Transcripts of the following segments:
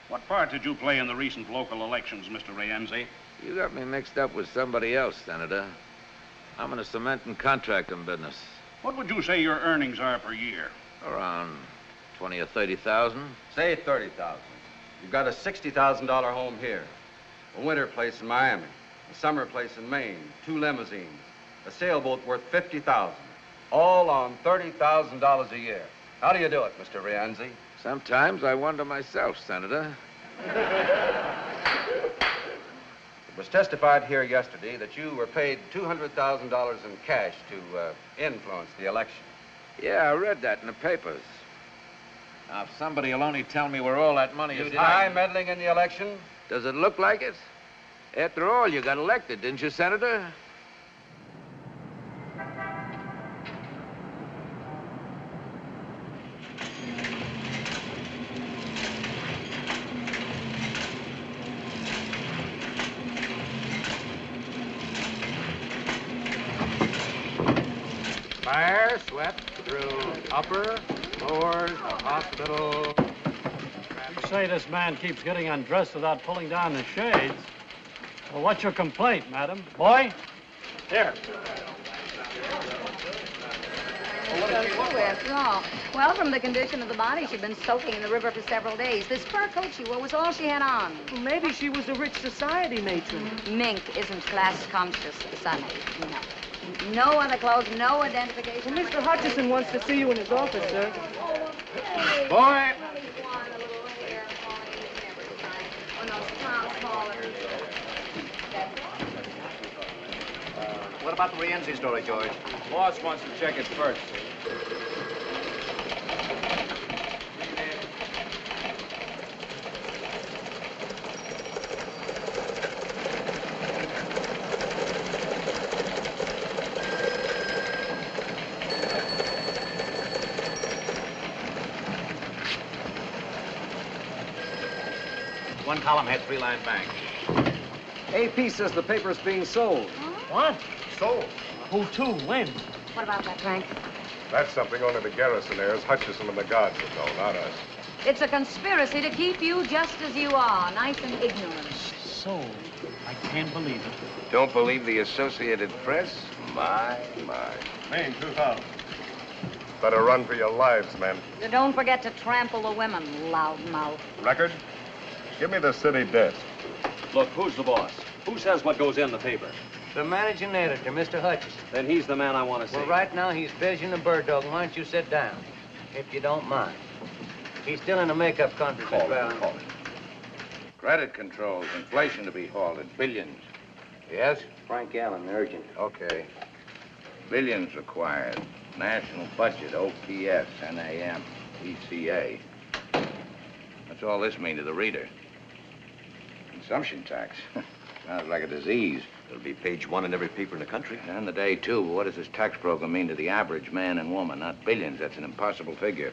What part did you play in the recent local elections, Mr. Rienzi? You got me mixed up with somebody else, Senator. I'm in a cement and contracting business. What would you say your earnings are per year? Around 20 or 30,000. Say 30,000. You've got a $60,000 home here, a winter place in Miami, a summer place in Maine, 2 limousines, a sailboat worth 50,000, all on $30,000 a year. How do you do it, Mr. Rienzi? Sometimes I wonder myself, Senator. It was testified here yesterday that you were paid $200,000 in cash to influence the election. Yeah, I read that in the papers. Now, if somebody will only tell me where all that money is... You deny meddling in the election? Does it look like it? After all, you got elected, didn't you, Senator? Fire swept through upper, floors, the hospital. You say this man keeps getting undressed without pulling down the shades. Well, what's your complaint, madam? Boy, here. Well, from the condition of the body, she'd been soaking in the river for several days. This fur coat she wore was all she had on. Well, maybe she was a rich society matron. Mink isn't class-conscious, Sonny. No. No other clothes, no identification. Well, Mr. Hutchison wants to see you in his office, sir. Boy! What about the Rienzi story, George? Boss wants to check it first. One column had 3-line bank. AP says the paper's being sold. What? Sold? Who to? When? What about that, Frank? That's something only the garrisonaires, Hutchison and the guards would know, not us. It's a conspiracy to keep you just as you are, nice and ignorant. Sold. I can't believe it. Don't believe the Associated Press? My. Maine, 2,000. Better run for your lives, men. Don't forget to trample the women, loudmouth. Record? Give me the city desk. Look, who's the boss? Who says what goes in the paper? The managing editor, Mr. Hutchison. Then he's the man I want to see. Well, right now he's busy in the bird dog. Why don't you sit down, if you don't mind? He's still in the makeup country, Mr. Allen. Credit controls, inflation to be halted, billions. Yes? Frank Allen, urgent. Okay. Billions required. National budget, OPS, NAM, ECA. What's all this mean to the reader? Consumption tax. Sounds like a disease. It'll be page 1 in every paper in the country. And the day, too. What does this tax program mean to the average man and woman? Not billions. That's an impossible figure.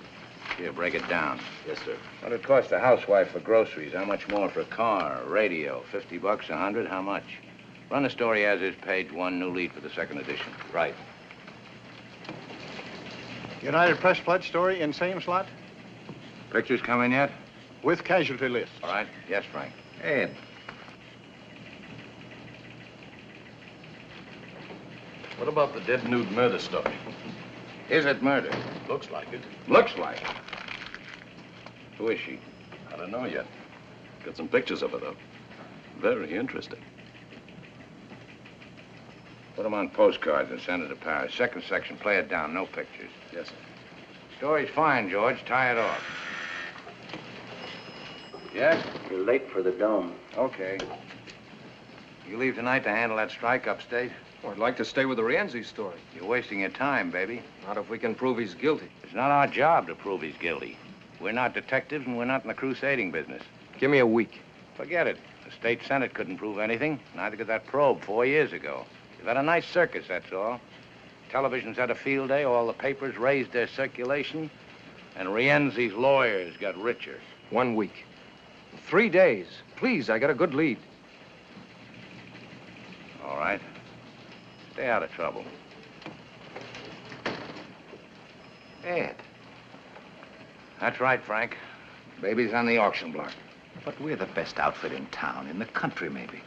Here, break it down. Yes, sir. What it costs a housewife for groceries? How much more for a car, a radio? $50, $100? How much? Run the story as is, page 1, new lead for the second edition. Right. United Press pledge story in same slot? Pictures coming yet? With casualty list. All right. Yes, Frank. Ed. What about the dead nude murder story? Is it murder? Looks like it. Looks like it. Who is she? I don't know yet. Got some pictures of her, though. Very interesting. Put them on postcards and send it to Paris. Second section, play it down. No pictures. Yes, sir. Story's fine, George. Tie it off. Yes? You're late for the dome. Okay. You leave tonight to handle that strike upstate? Oh, I'd like to stay with the Rienzi story. You're wasting your time, baby. Not if we can prove he's guilty. It's not our job to prove he's guilty. We're not detectives, and we're not in the crusading business. Give me a week. Forget it. The state senate couldn't prove anything. Neither could that probe 4 years ago. You've had a nice circus, that's all. Television's had a field day, all the papers raised their circulation, and Rienzi's lawyers got richer. 1 week. 3 days. Please, I got a good lead. All right. Stay out of trouble. Ed. That's right, Frank. Baby's on the auction block. But we're the best outfit in town, in the country, maybe.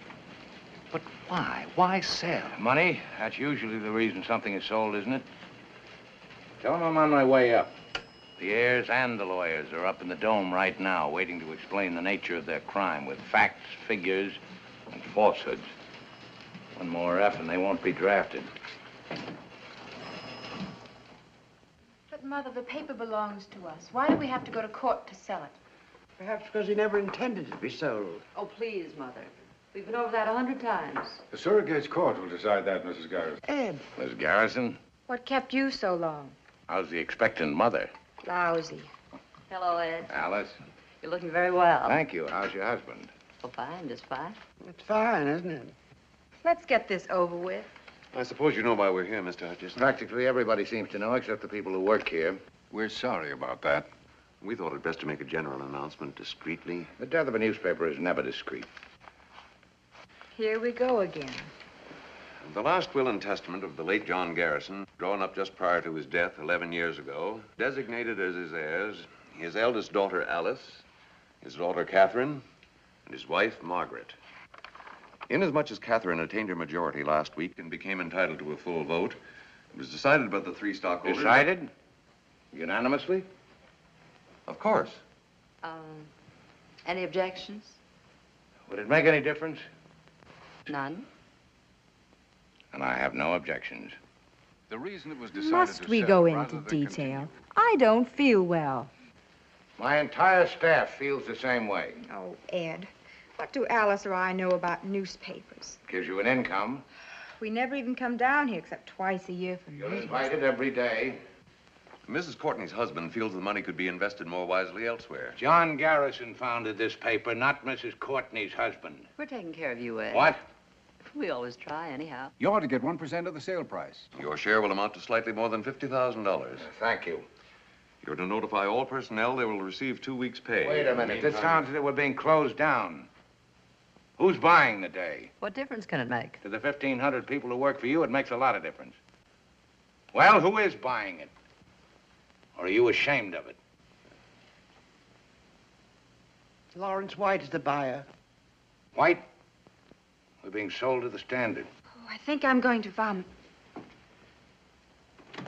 But why? Why sell? Money? That's usually the reason something is sold, isn't it? Tell them I'm on my way up. The heirs and the lawyers are up in the dome right now, waiting to explain the nature of their crime with facts, figures, and falsehoods. One more F and they won't be drafted. But, Mother, the paper belongs to us. Why do we have to go to court to sell it? Perhaps because he never intended it to be sold. Oh, please, Mother. We've been over that 100 times. The surrogate's court will decide that, Mrs. Garrison. Ed. Miss Garrison, What kept you so long? how's the expectant mother? Lousy. Hello, Ed. Alice? You're looking very well. Thank you. How's your husband? Oh, fine, just fine. It's fine, isn't it? Let's get this over with. I suppose you know why we're here, Mr. Hutchison. Practically everybody seems to know, except the people who work here. We're sorry about that. We thought it best to make a general announcement discreetly. The death of a newspaper is never discreet. Here we go again. The last will and testament of the late John Garrison, drawn up just prior to his death 11 years ago, designated as his heirs his eldest daughter, Alice, his daughter, Catherine, and his wife, Margaret. Inasmuch as Catherine attained her majority last week and became entitled to a full vote, it was decided by the three stockholders... Decided? Unanimously? Of course. Any objections? Would it make any difference? None. And I have no objections. The reason it was decided Must we go into detail? I don't feel well. My entire staff feels the same way. Oh, Ed, what do Alice or I know about newspapers? Gives you an income. We never even come down here except twice a year for You're meetings. invited every day. Mrs. Courtney's husband feels the money could be invested more wisely elsewhere. John Garrison founded this paper, not Mrs. Courtney's husband. We're taking care of you, Ed. What? We always try, anyhow. You ought to get 1% of the sale price. Your share will amount to slightly more than $50,000. Thank you. You're to notify all personnel they will receive 2 weeks' pay. Wait a minute. This sounds as if we're being closed down. Who's buying the day? What difference can it make? To the 1,500 people who work for you, it makes a lot of difference. Well, who is buying it? Or are you ashamed of it? Lawrence White is the buyer. White? We're being sold to the Standard. Oh, I think I'm going to vomit.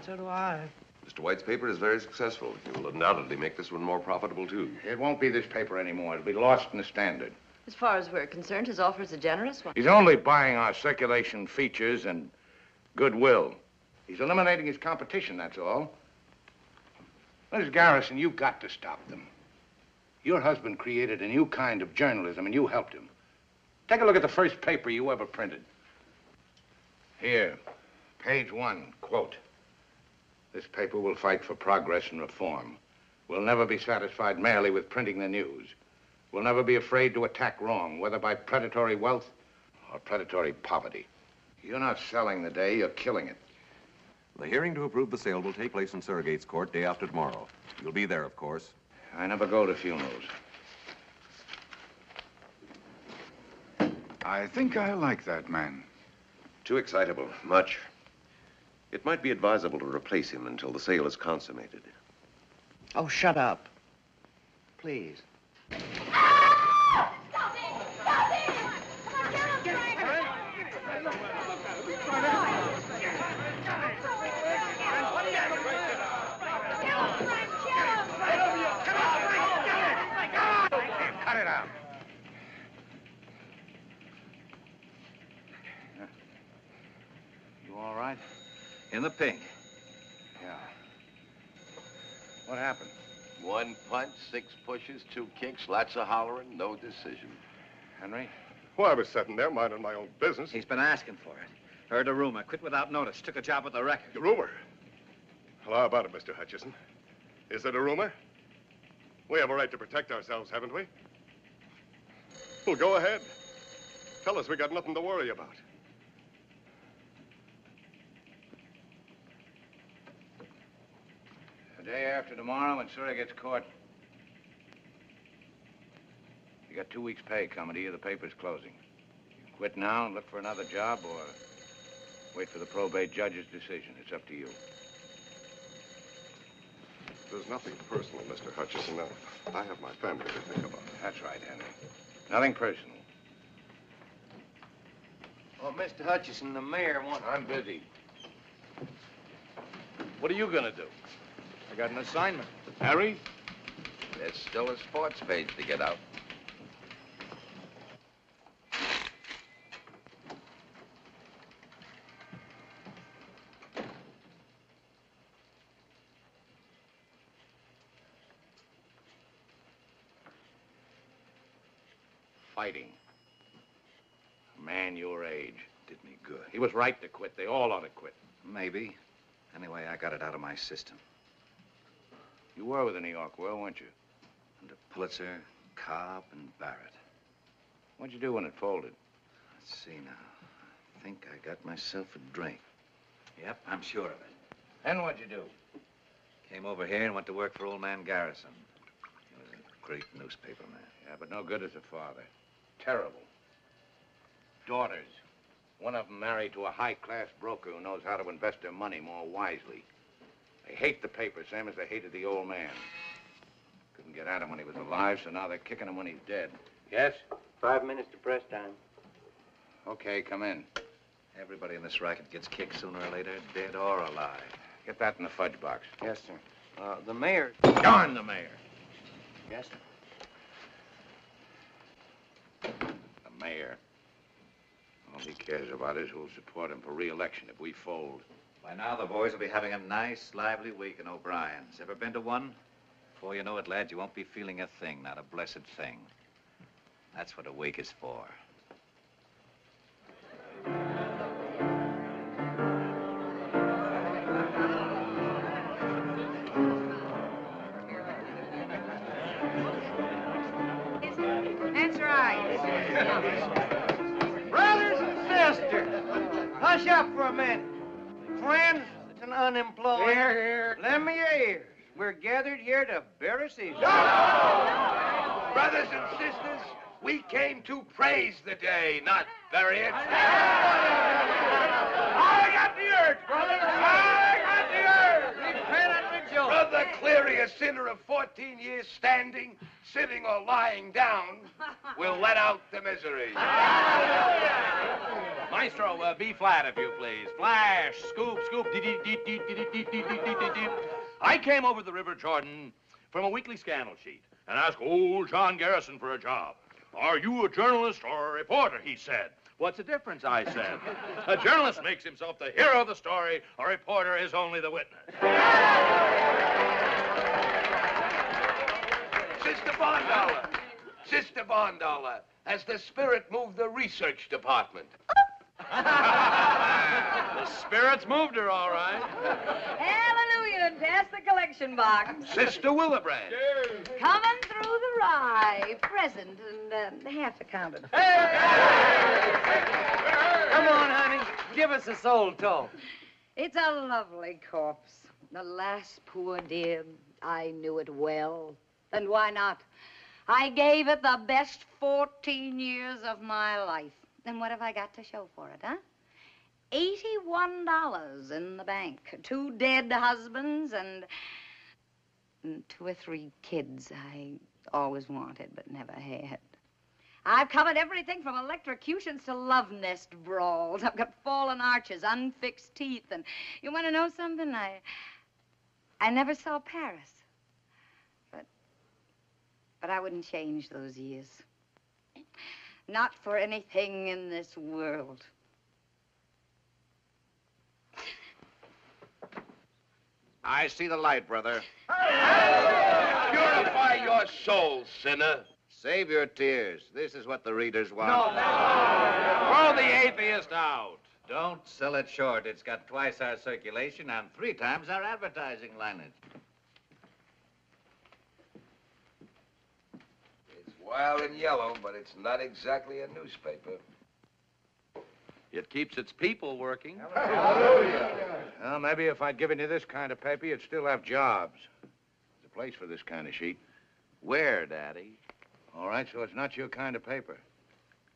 So do I. Mr. White's paper is very successful. He will undoubtedly make this one more profitable, too. It won't be this paper anymore. It'll be lost in the Standard. As far as we're concerned, his offer is a generous one. He's only buying our circulation features and goodwill. He's eliminating his competition, that's all. Mrs. Garrison, you've got to stop them. Your husband created a new kind of journalism, and you helped him. Take a look at the first paper you ever printed. Here, page 1, quote. This paper will fight for progress and reform. We'll never be satisfied merely with printing the news. We'll never be afraid to attack wrong, whether by predatory wealth or predatory poverty. You're not selling the day, you're killing it. The hearing to approve the sale will take place in Surrogate's Court day after tomorrow. You'll be there, of course. I never go to funerals. I think I like that man. Too excitable, much. It might be advisable to replace him until the sale is consummated. Oh, shut up. Please. Cut it out. You all right? In the pink. Yeah. What happened? 1 punch, 6 pushes, 2 kicks, lots of hollering, no decision. Henry? Well, I was sitting there minding my own business. He's been asking for it. Heard a rumor, quit without notice, took a job with the record. A rumor? Well, how about it, Mr. Hutchison? Is it a rumor? We have a right to protect ourselves, haven't we? Well, go ahead. Tell us we got nothing to worry about. The day after tomorrow in Surrogate's Court. You got 2 weeks' pay coming to you. The paper's closing. You quit now and look for another job, or wait for the probate judge's decision. It's up to you. There's nothing personal, Mr. Hutchison. I have my family to think about. That's right, Henry. Nothing personal. Well, Mr. Hutchison, the mayor wants... I'm busy. What are you gonna do? I got an assignment. Harry? There's still a sports page to get out. Fighting. A man your age. Did me good. He was right to quit. They all ought to quit. Maybe. Anyway, I got it out of my system. You were with the New York World, weren't you? Under Pulitzer, Cobb, and Barrett. What'd you do when it folded? Let's see now. I think I got myself a drink. Yep, I'm sure of it. Then what'd you do? Came over here and went to work for old man Garrison. He was a great newspaper man. Yeah, but no good as a father. Terrible. Daughters. One of them married to a high-class broker who knows how to invest their money more wisely. They hate the paper, same as they hated the old man. Couldn't get at him when he was alive, so now they're kicking him when he's dead. Yes? 5 minutes to press time. Okay, come in. Everybody in this racket gets kicked sooner or later, dead or alive. Get that in the fudge box. Yes, sir. The mayor... Darn the mayor. Yes, sir. The mayor. All he cares about is who'll support him for re-election if we fold. By now, the boys will be having a nice, lively week in O'Brien's. Ever been to one? Before you know it, lads, you won't be feeling a thing, not a blessed thing. That's what a week is for. That's right. Brothers and sisters, hush up for a minute. Friends and unemployed. Here, here. Lend me your ears. We're gathered here to bury Caesar. Brothers and sisters, we came to praise the day, not bury it. I got the urge, brother. I got the urge. Repent and rejoice. Brother Cleary, a sinner of 14 years standing, sitting, or lying down, will let out the misery. Maestro, B flat, if you please. Flash, scoop, scoop, I came over the River Jordan from a weekly scandal sheet and asked old John Garrison for a job. Are you a journalist or a reporter, he said. What's the difference, I said. A journalist makes himself the hero of the story. A reporter is only the witness. Sister Bondollar. Sister Bondollar, has the spirit moved the research department? The spirits moved her, all right. Hallelujah, and pass the collection box. Sister Willebrand. Coming through the rye, present, and half accounted. Come on, honey. Give us a soul toast. It's a lovely corpse. The last poor dear, I knew it well. And why not? I gave it the best 14 years of my life. And what have I got to show for it, huh? $81 in the bank. 2 dead husbands and 2 or 3 kids I always wanted but never had. I've covered everything from electrocutions to love nest brawls. I've got fallen arches, unfixed teeth, and you want to know something? I never saw Paris. But I wouldn't change those years. Not for anything in this world. I see the light, brother. Purify your soul, sinner. Save your tears. This is what the readers want. Throw the atheist out. Don't sell it short. It's got twice our circulation and 3 times our advertising lineage. It's wild and yellow, but it's not exactly a newspaper. It keeps its people working. Well, maybe if I'd given you this kind of paper, you'd still have jobs. There's a place for this kind of sheet. Where, Daddy? All right, so it's not your kind of paper.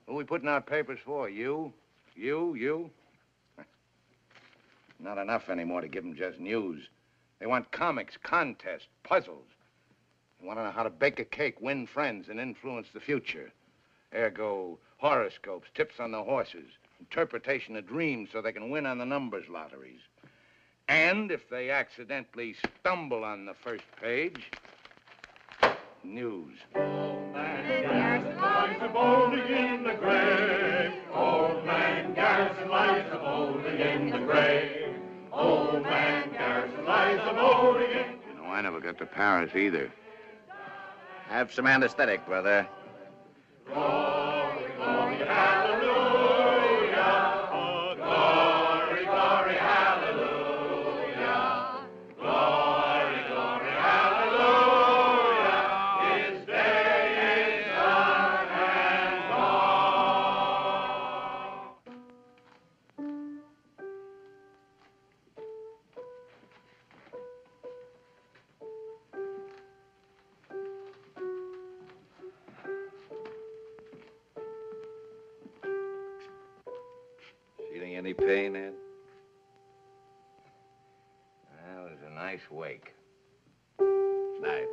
Who are we putting out papers for? You? You? Not enough anymore to give them just news. They want comics, contests, puzzles. You want to know how to bake a cake, win friends, and influence the future. Ergo, horoscopes, tips on the horses, interpretation of dreams so they can win on the numbers lotteries. And if they accidentally stumble on the first page, news. Old man Garrison lies a-bolding in the grave. Old man Garrison lies a-bolding in the grave. Old man Garrison lies a-bolding in... You know, I never got to Paris either. Have some anesthetic, brother. Glory, glory, hallelujah. Glory, glory, hallelujah. Glory, glory, hallelujah. His day is done and gone. Feeling any pain, Ed? That was a nice wake. Night.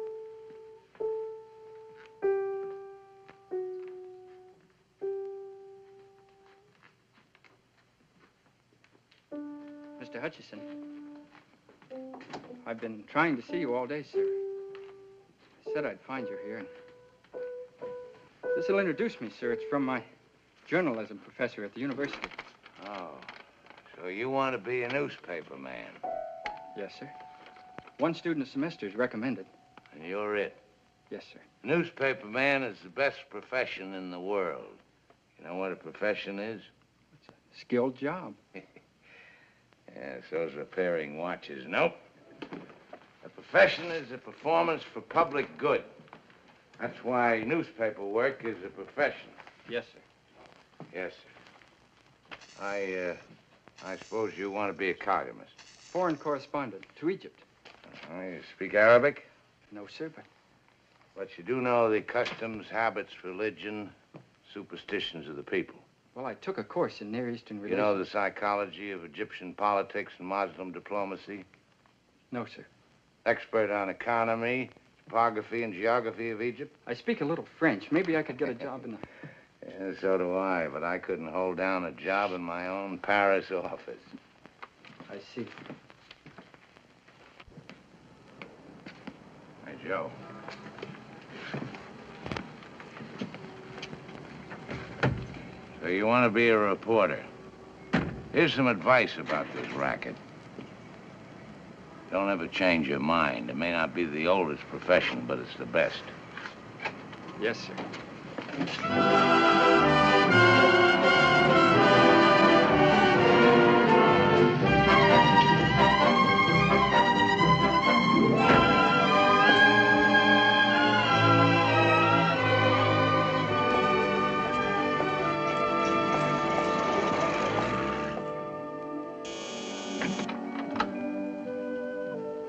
Mr. Hutchison, I've been trying to see you all day, sir. I said I'd find you here. And this'll introduce me, sir. It's from my journalism professor at the university. Oh, so you want to be a newspaper man? Yes, sir. One student a semester is recommended. And you're it? Yes, sir. Newspaper man is the best profession in the world. You know what a profession is? It's a skilled job. Yeah, so's repairing watches. Nope. A profession is a performance for public good. That's why newspaper work is a profession. Yes, sir. Yes, sir. I suppose you want to be a cartoonist. Foreign correspondent to Egypt. You speak Arabic? No, sir, But you do know the customs, habits, religion, superstitions of the people. Well, I took a course in Near Eastern You relations. know the psychology of Egyptian politics and Muslim diplomacy? No, sir. Expert on economy, topography, and geography of Egypt? I speak a little French. Maybe I could get a job in the... Yeah, so do I, but I couldn't hold down a job in my own Paris office. I see. Hey, Joe. So you want to be a reporter. Here's some advice about this racket. Don't ever change your mind. It may not be the oldest profession, but it's the best. Yes, sir.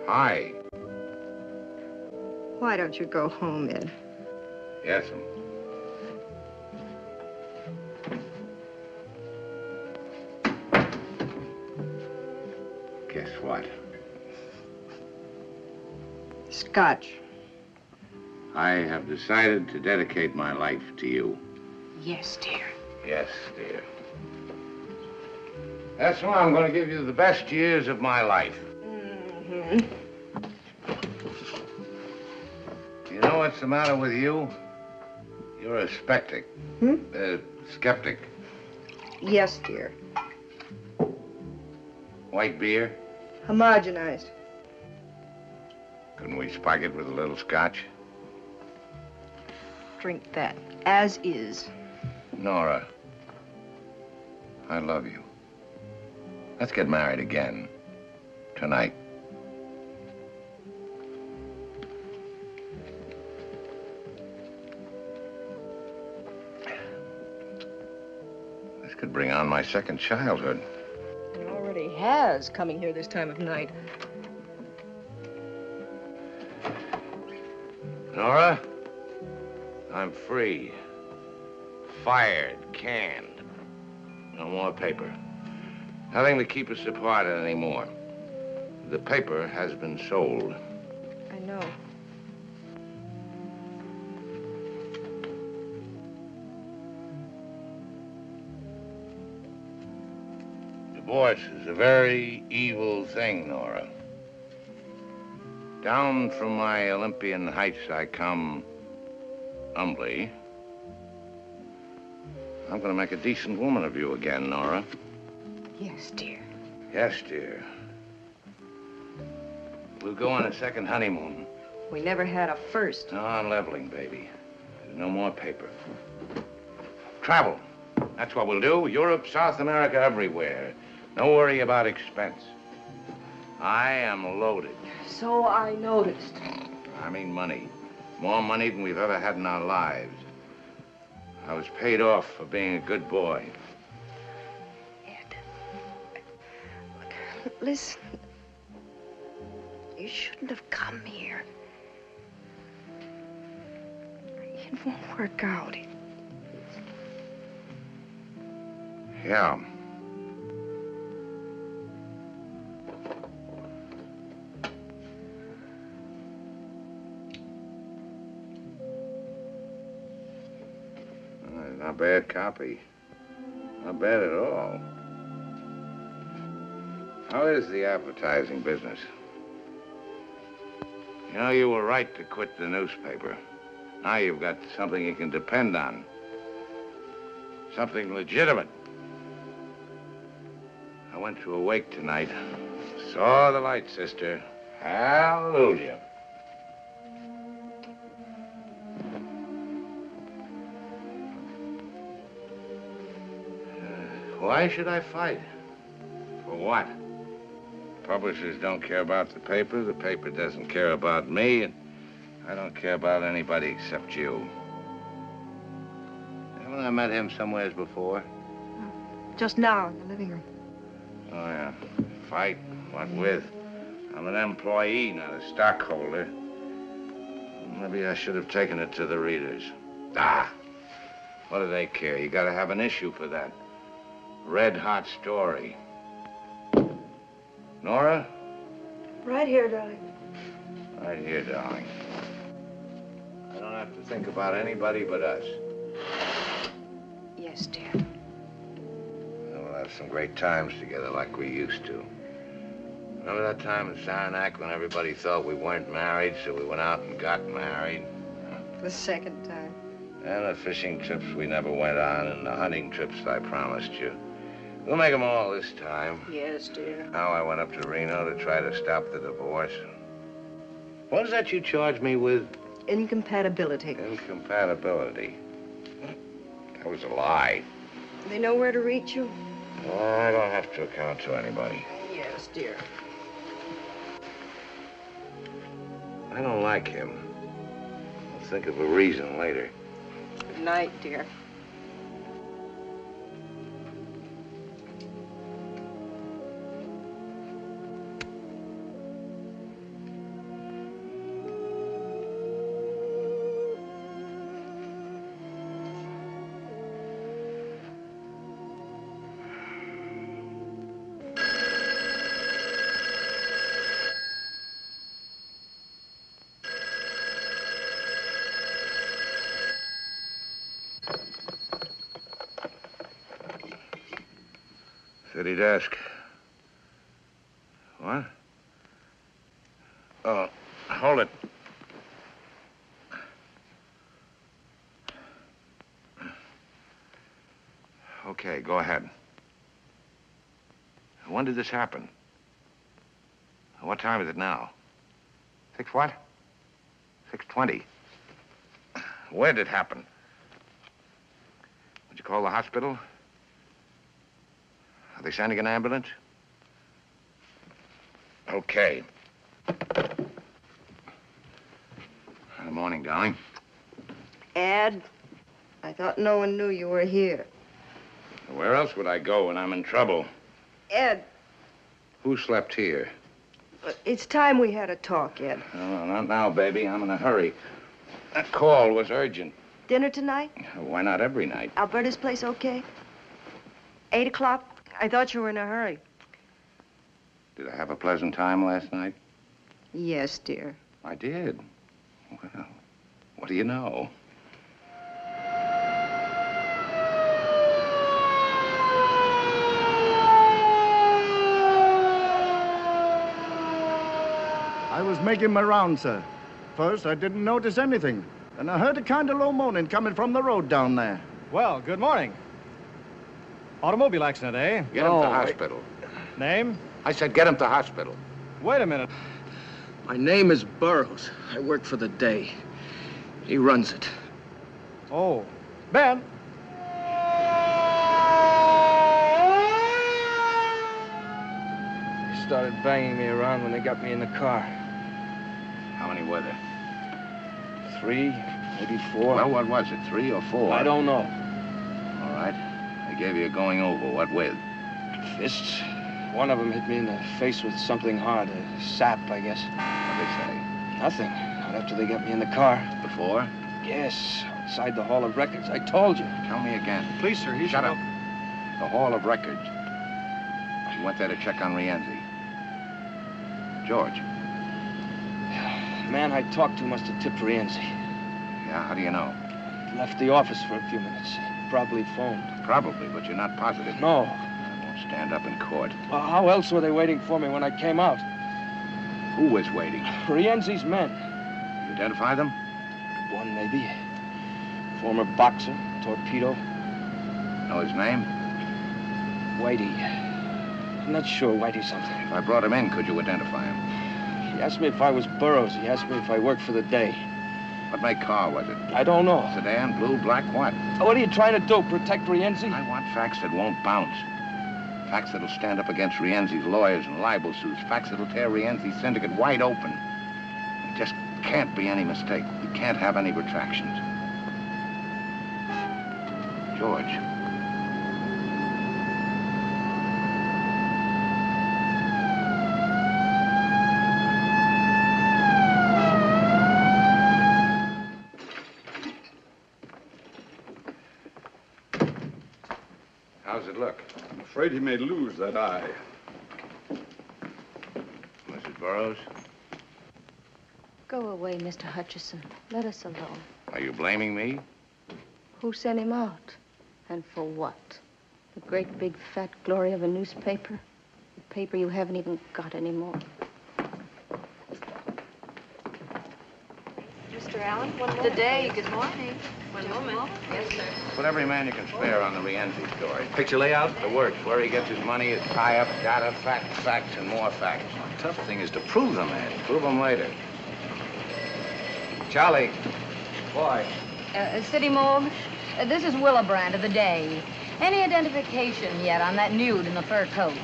Hi. Why don't you go home, Ed? Yes'm. Guess what? Scotch. I have decided to dedicate my life to you. Yes, dear. Yes, dear. That's why I'm going to give you the best years of my life. Mm-hmm. You know what's the matter with you? You're a skeptic. Skeptic. Yes, dear. White beer? Homogenized. Couldn't we spike it with a little scotch? Drink that, as is. Nora, I love you. Let's get married again. Tonight. This could bring on my second childhood. It already has, coming here this time of night. Nora, I'm free. Fired, canned. No more paper. Nothing to keep us apart anymore. The paper has been sold. I know. Divorce is a very evil thing, Nora. Down from my Olympian heights I come humbly. I'm going to make a decent woman of you again, Nora. Yes, dear. Yes, dear. We'll go on a second honeymoon. We never had a first. No, I'm leveling, baby. There's no more paper. Travel. That's what we'll do. Europe, South America, everywhere. No worry about expense. I am loaded. So I noticed. I mean money. More money than we've ever had in our lives. I was paid off for being a good boy. Ed, look, listen. You shouldn't have come here. It won't work out. Yeah. Not bad copy. Not bad at all. How is the advertising business? You know, you were right to quit the newspaper. Now you've got something you can depend on. Something legitimate. I went to a wake tonight. Saw the light, sister. Hallelujah. Why should I fight? For what? Publishers don't care about the paper doesn't care about me, and I don't care about anybody except you. Haven't I met him somewheres before? Just now in the living room. Oh, yeah. Fight? What with? I'm an employee, not a stockholder. Maybe I should have taken it to the readers. Ah! What do they care? You gotta have an issue for that. Red-hot story. Nora? Right here, darling. Right here, darling. I don't have to think about anybody but us. Yes, dear. We'll have some great times together like we used to. Remember that time in Saranac when everybody thought we weren't married, so we went out and got married? The second time. And the fishing trips we never went on, and the hunting trips I promised you. We'll make them all this time. Yes, dear. Now I went up to Reno to try to stop the divorce. What is that you charged me with? Incompatibility. Incompatibility. That was a lie. They know where to reach you? I don't have to account to anybody. Yes, dear. I don't like him. I'll think of a reason later. Good night, dear. City desk. What? Oh, hold it. Okay, go ahead. When did this happen? What time is it now? 6 what? 6:20. Where did it happen? Did you call the hospital? Are they sending an ambulance? Okay. Good morning, darling. Ed, I thought no one knew you were here. Where else would I go when I'm in trouble? Ed, Who slept here? it's time we had a talk, Ed. No, not now, baby. I'm in a hurry. That call was urgent. Dinner tonight? Why not every night? Alberta's place okay? 8 o'clock? I thought you were in a hurry. Did I have a pleasant time last night? Yes, dear. I did. Well, what do you know? making my round, sir. First, I didn't notice anything. And I heard a kind of low moaning coming from the road down there. Well, good morning. Automobile accident, eh? Get him to hospital. Name? I said get him to hospital. Wait a minute. My name is Burroughs. I work for the day. He runs it. Oh. Ben. They started banging me around when they got me in the car. How many were there? 3, maybe 4. Well, what was it, 3 or 4? I don't know. All right. They gave you a going over. What with? Fists. One of them hit me in the face with something hard, a sap, I guess. What'd they say? Nothing. Not after they got me in the car. Before? Yes, outside the Hall of Records. I told you. Tell me again. Please, sir, he's... Shut up. The Hall of Records. You went there to check on Rienzi. George. The man I talked to must have tipped Rienzi. Yeah, how do you know? He left the office for a few minutes. He probably phoned. Probably, but you're not positive. No. I won't stand up in court. Well, how else were they waiting for me when I came out? Who was waiting? Rienzi's men. You identify them? One, maybe. Former boxer, torpedo. Know his name? Whitey. I'm not sure. Whitey something. If I brought him in, could you identify him? He asked me if I was Burroughs. He asked me if I worked for the day. What make car was it? I don't know. Sedan, blue, black, what? What are you trying to do? Protect Rienzi? I want facts that won't bounce. Facts that'll stand up against Rienzi's lawyers and libel suits. Facts that'll tear Rienzi's syndicate wide open. There just can't be any mistake. We can't have any retractions. George. How's it look? I'm afraid he may lose that eye. Mrs. Burroughs? Go away, Mr. Hutchison. Let us alone. Are you blaming me? Who sent him out? And for what? The great big fat glory of a newspaper? A paper you haven't even got anymore. Mr. Allen, one moment. Today, good morning. One moment. Yes, sir. Put every man you can spare on the Rienzi story. Picture layout? The works, where he gets his money, his tie-up, data, facts, and more facts. The tough thing is to prove them, man. Prove them later. Charlie. Boy. City Morgue, this is Willebrand of the Day. Any identification yet on that nude in the fur coat?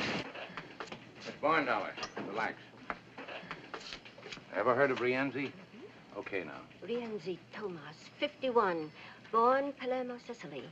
Miss Barndollar, relax. Ever heard of Rienzi? Okay, now. Rienzi Tomas, 51, born Palermo, Sicily.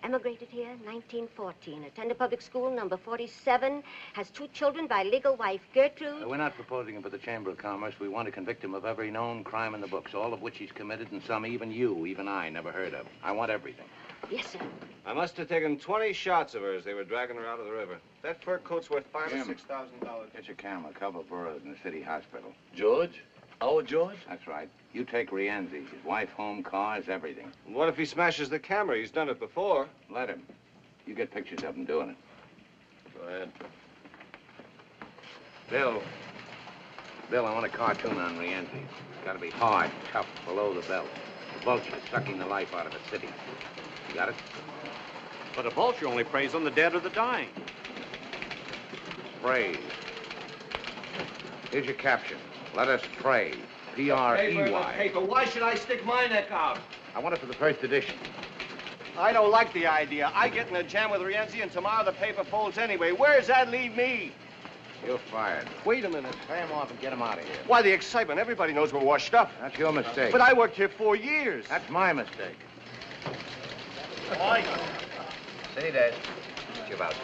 Emigrated here, 1914. Attended public school, number 47. Has 2 children by legal wife, Gertrude. We're not proposing him for the Chamber of Commerce. We want to convict him of every known crime in the books, all of which he's committed, and some even you, even I, never heard of. I want everything. Yes, sir. I must have taken 20 shots of her as they were dragging her out of the river. That fur coat's worth $5,000 or $6,000. Get your camera, cover Burroughs in the city hospital. George? Our George? That's right. You take Rienzi, his wife, home, cars, everything. What if he smashes the camera? He's done it before. Let him. You get pictures of him doing it. Go ahead. Bill, I want a cartoon on Rienzi. It's got to be hard, tough, below the belt. The vulture sucking the life out of a city. You got it? But a vulture only preys on the dead or the dying. Praise. Here's your caption. Let us pray. P-R-E-Y. Paper. Why should I stick my neck out? I want it for the first edition. I don't like the idea. I get in a jam with Rienzi, and tomorrow the paper folds anyway. Where does that leave me? You're fired. Wait a minute. Pay him off and get him out of here. Why, the excitement. Everybody knows we're washed up. That's your mistake. But I worked here 4 years. That's my mistake. Say that. Get you voucher.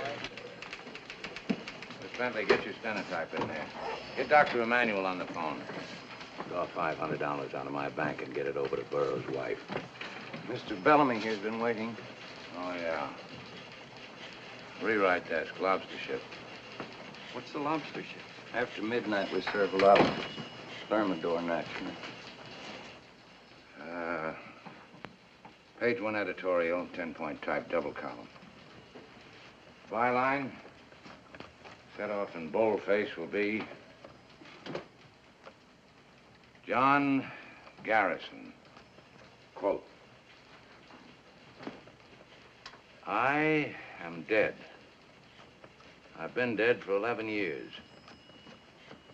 Miss Bentley, get your stenotype in there. Get Dr. Emanuel on the phone. Draw $500 out of my bank and get it over to Burroughs' wife. Mr. Bellamy here's been waiting. Oh, yeah. Rewrite desk, lobster ship. What's the lobster ship? After midnight, we serve lobsters. Thermidor, naturally. Page 1 editorial, 10-point type, double column. Byline, set off in boldface will be John Garrison. Quote. I am dead. I've been dead for 11 years.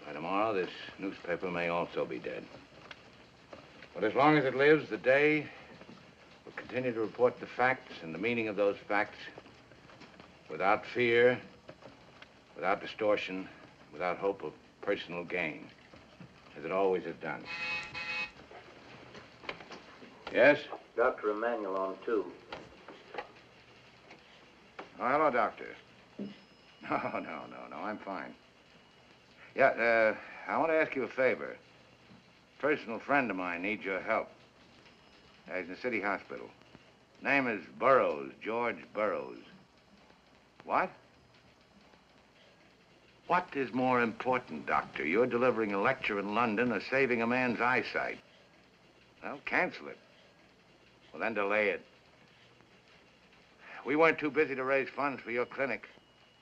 By tomorrow, this newspaper may also be dead. But as long as it lives, the day will continue to report the facts and the meaning of those facts without fear, without distortion, without hope of personal gain, as it always has done. Yes? Dr. Emanuel on 2. Oh, hello, Doctor. No, I'm fine. Yeah, I want to ask you a favor. A personal friend of mine needs your help. He's in the city hospital. Name is Burroughs, George Burroughs. What? What is more important, Doctor? You're delivering a lecture in London or saving a man's eyesight? Well, cancel it. Well, then delay it. We weren't too busy to raise funds for your clinic.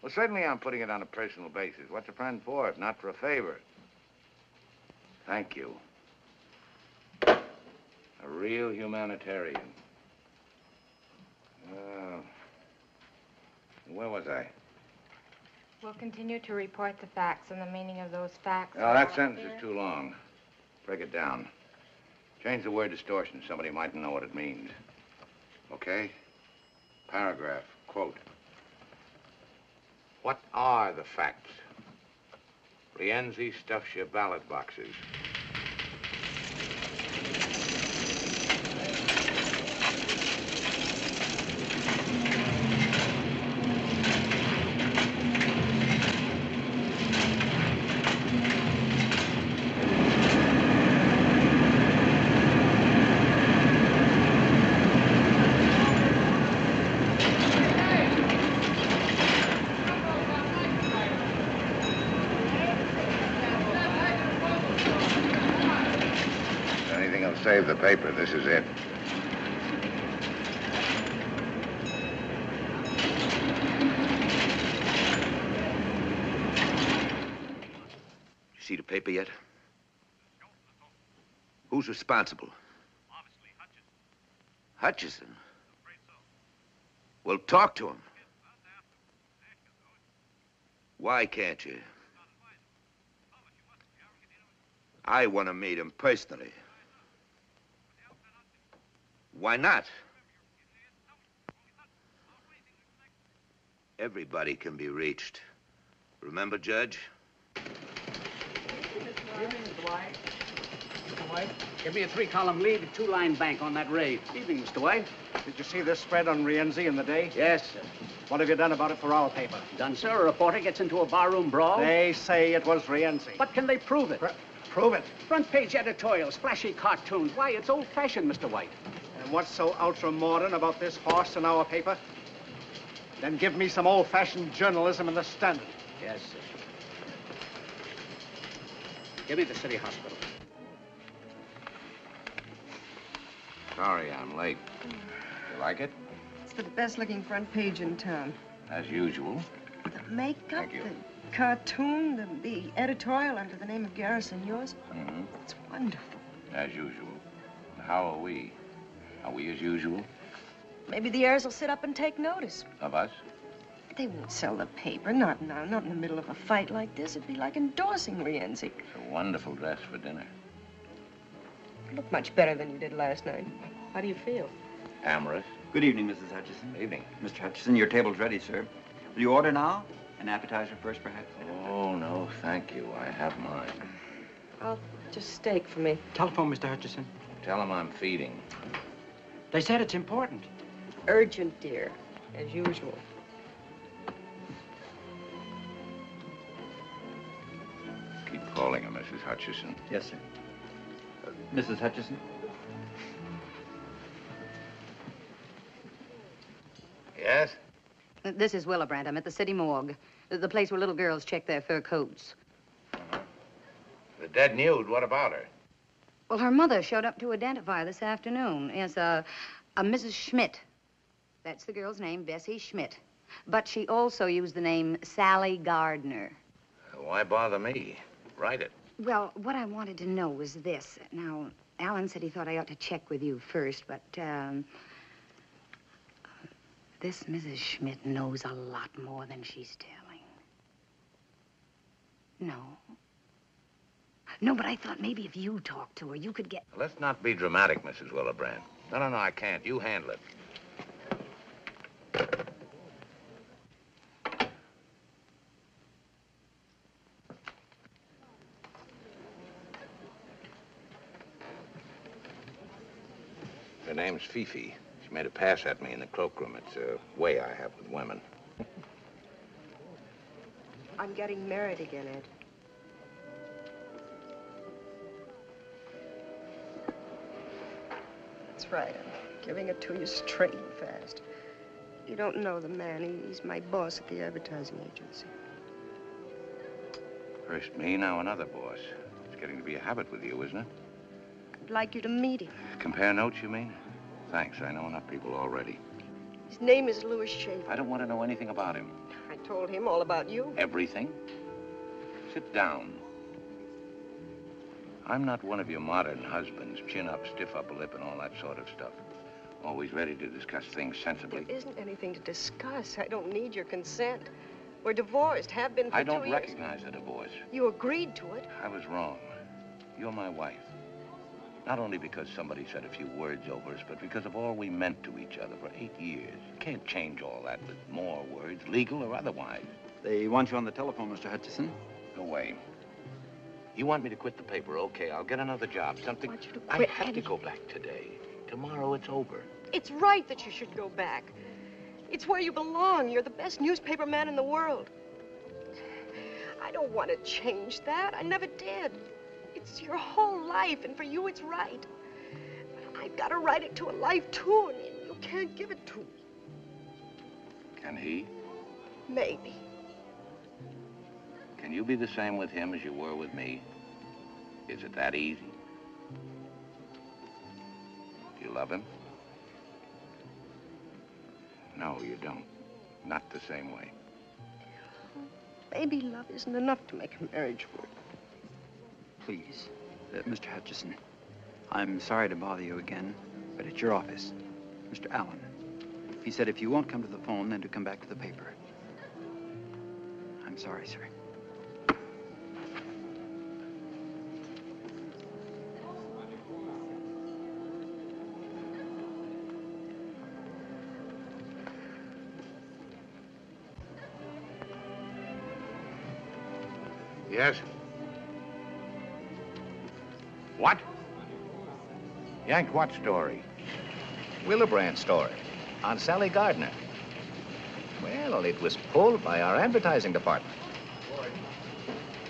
Well, certainly I'm putting it on a personal basis. What's a friend for if not for a favor? Thank you. A real humanitarian. Where was I? We'll continue to report the facts and the meaning of those facts. Oh, that sentence is too long. Break it down. Change the word distortion. Somebody mightn't know what it means. Okay? Paragraph. Quote. What are the facts? Rienzi stuffs your ballot boxes. Save the paper. This is it. You see the paper yet? Who's responsible? Obviously, Hutchison. Hutchison? Well, talk to him. Why can't you? I want to meet him personally. Why not? Everybody can be reached. Remember, Judge? Evening, Mr. White. Mr. White, give me a 3-column lead, a 2-line bank on that raid. Evening, Mr. White. Did you see this spread on Rienzi in the day? Yes, sir. What have you done about it for our paper? Done, sir. A reporter gets into a barroom brawl. They say it was Rienzi. But can they prove it? Prove it. Front page editorials, flashy cartoons. Why, it's old-fashioned, Mr. White. And what's so ultra-modern about this horse in our paper? Then give me some old-fashioned journalism in the Standard. Yes, sir. Give me the city hospital. Sorry I'm late. You like it? It's the best-looking front page in town. As usual. The makeup, Thank you. the cartoon, the editorial under the name of Garrison, yours. Mm-hmm. It's wonderful. As usual. How are we? Are we as usual? Maybe the heirs will sit up and take notice. Of us? They won't sell the paper, not now, not in the middle of a fight like this. It'd be like endorsing Rienzi. It's a wonderful dress for dinner. You look much better than you did last night. How do you feel? Amorous. Good evening, Mrs. Hutchison. Evening. Mr. Hutchison, your table's ready, sir. Will you order now? An appetizer first, perhaps? Oh, no, thank you. I have mine. I'll just steak for me. Telephone, Mr. Hutchison. Tell him I'm feeding. They said it's important. Urgent, dear, as usual. Keep calling her, Mrs. Hutchison. Yes, sir. Mrs. Hutchison? Yes? This is Willibrandt. I'm at the city morgue. The place where little girls check their fur coats. The dead nude, what about her? Well, her mother showed up to identify this afternoon as a Mrs. Schmidt. That's the girl's name, Bessie Schmidt. But she also used the name Sally Gardner. Why bother me? Write it. Well, what I wanted to know was this. Now, Alan said he thought I ought to check with you first, but, this Mrs. Schmidt knows a lot more than she's telling. No. No, but I thought maybe if you talked to her, you could get... Let's not be dramatic, Mrs. Willebrand. No, I can't. You handle it. Her name's Fifi. She made a pass at me in the cloakroom. It's a way I have with women. I'm getting married again, Ed. That's right. I'm giving it to you straight and fast. You don't know the man. He's my boss at the advertising agency. First me, now another boss. It's getting to be a habit with you, isn't it? I'd like you to meet him. Compare notes, you mean? Thanks, I know enough people already. His name is Louis Schaefer. I don't want to know anything about him. I told him all about you. Everything? Sit down. I'm not one of your modern husbands, chin up, stiff upper lip, and all that sort of stuff. Always ready to discuss things sensibly. There isn't anything to discuss. I don't need your consent. We're divorced, have been for 2 years. I don't recognize a divorce. You agreed to it. I was wrong. You're my wife. Not only because somebody said a few words over us, but because of all we meant to each other for 8 years. You can't change all that with more words, legal or otherwise. They want you on the telephone, Mr. Hutchison. Go away. You want me to quit the paper? Okay, I'll get another job. Something... I want you to quit. I have to go back today. Tomorrow it's over. It's right that you should go back. It's where you belong. You're the best newspaper man in the world. I don't want to change that. I never did. It's your whole life, and for you, it's right. But I've got to write it to a life, too, and you can't give it to me. Can he? Maybe. Can you be the same with him as you were with me? Is it that easy? Do you love him? No, you don't. Not the same way. Maybe love isn't enough to make a marriage work. Please, Mr. Hutchison, I'm sorry to bother you again, but at your office, Mr. Allen. He said if you won't come to the phone, then to come back to the paper. I'm sorry, sir. Yes? What? Yanked what story? Willebrand story on Sally Gardner. Well, it was pulled by our advertising department.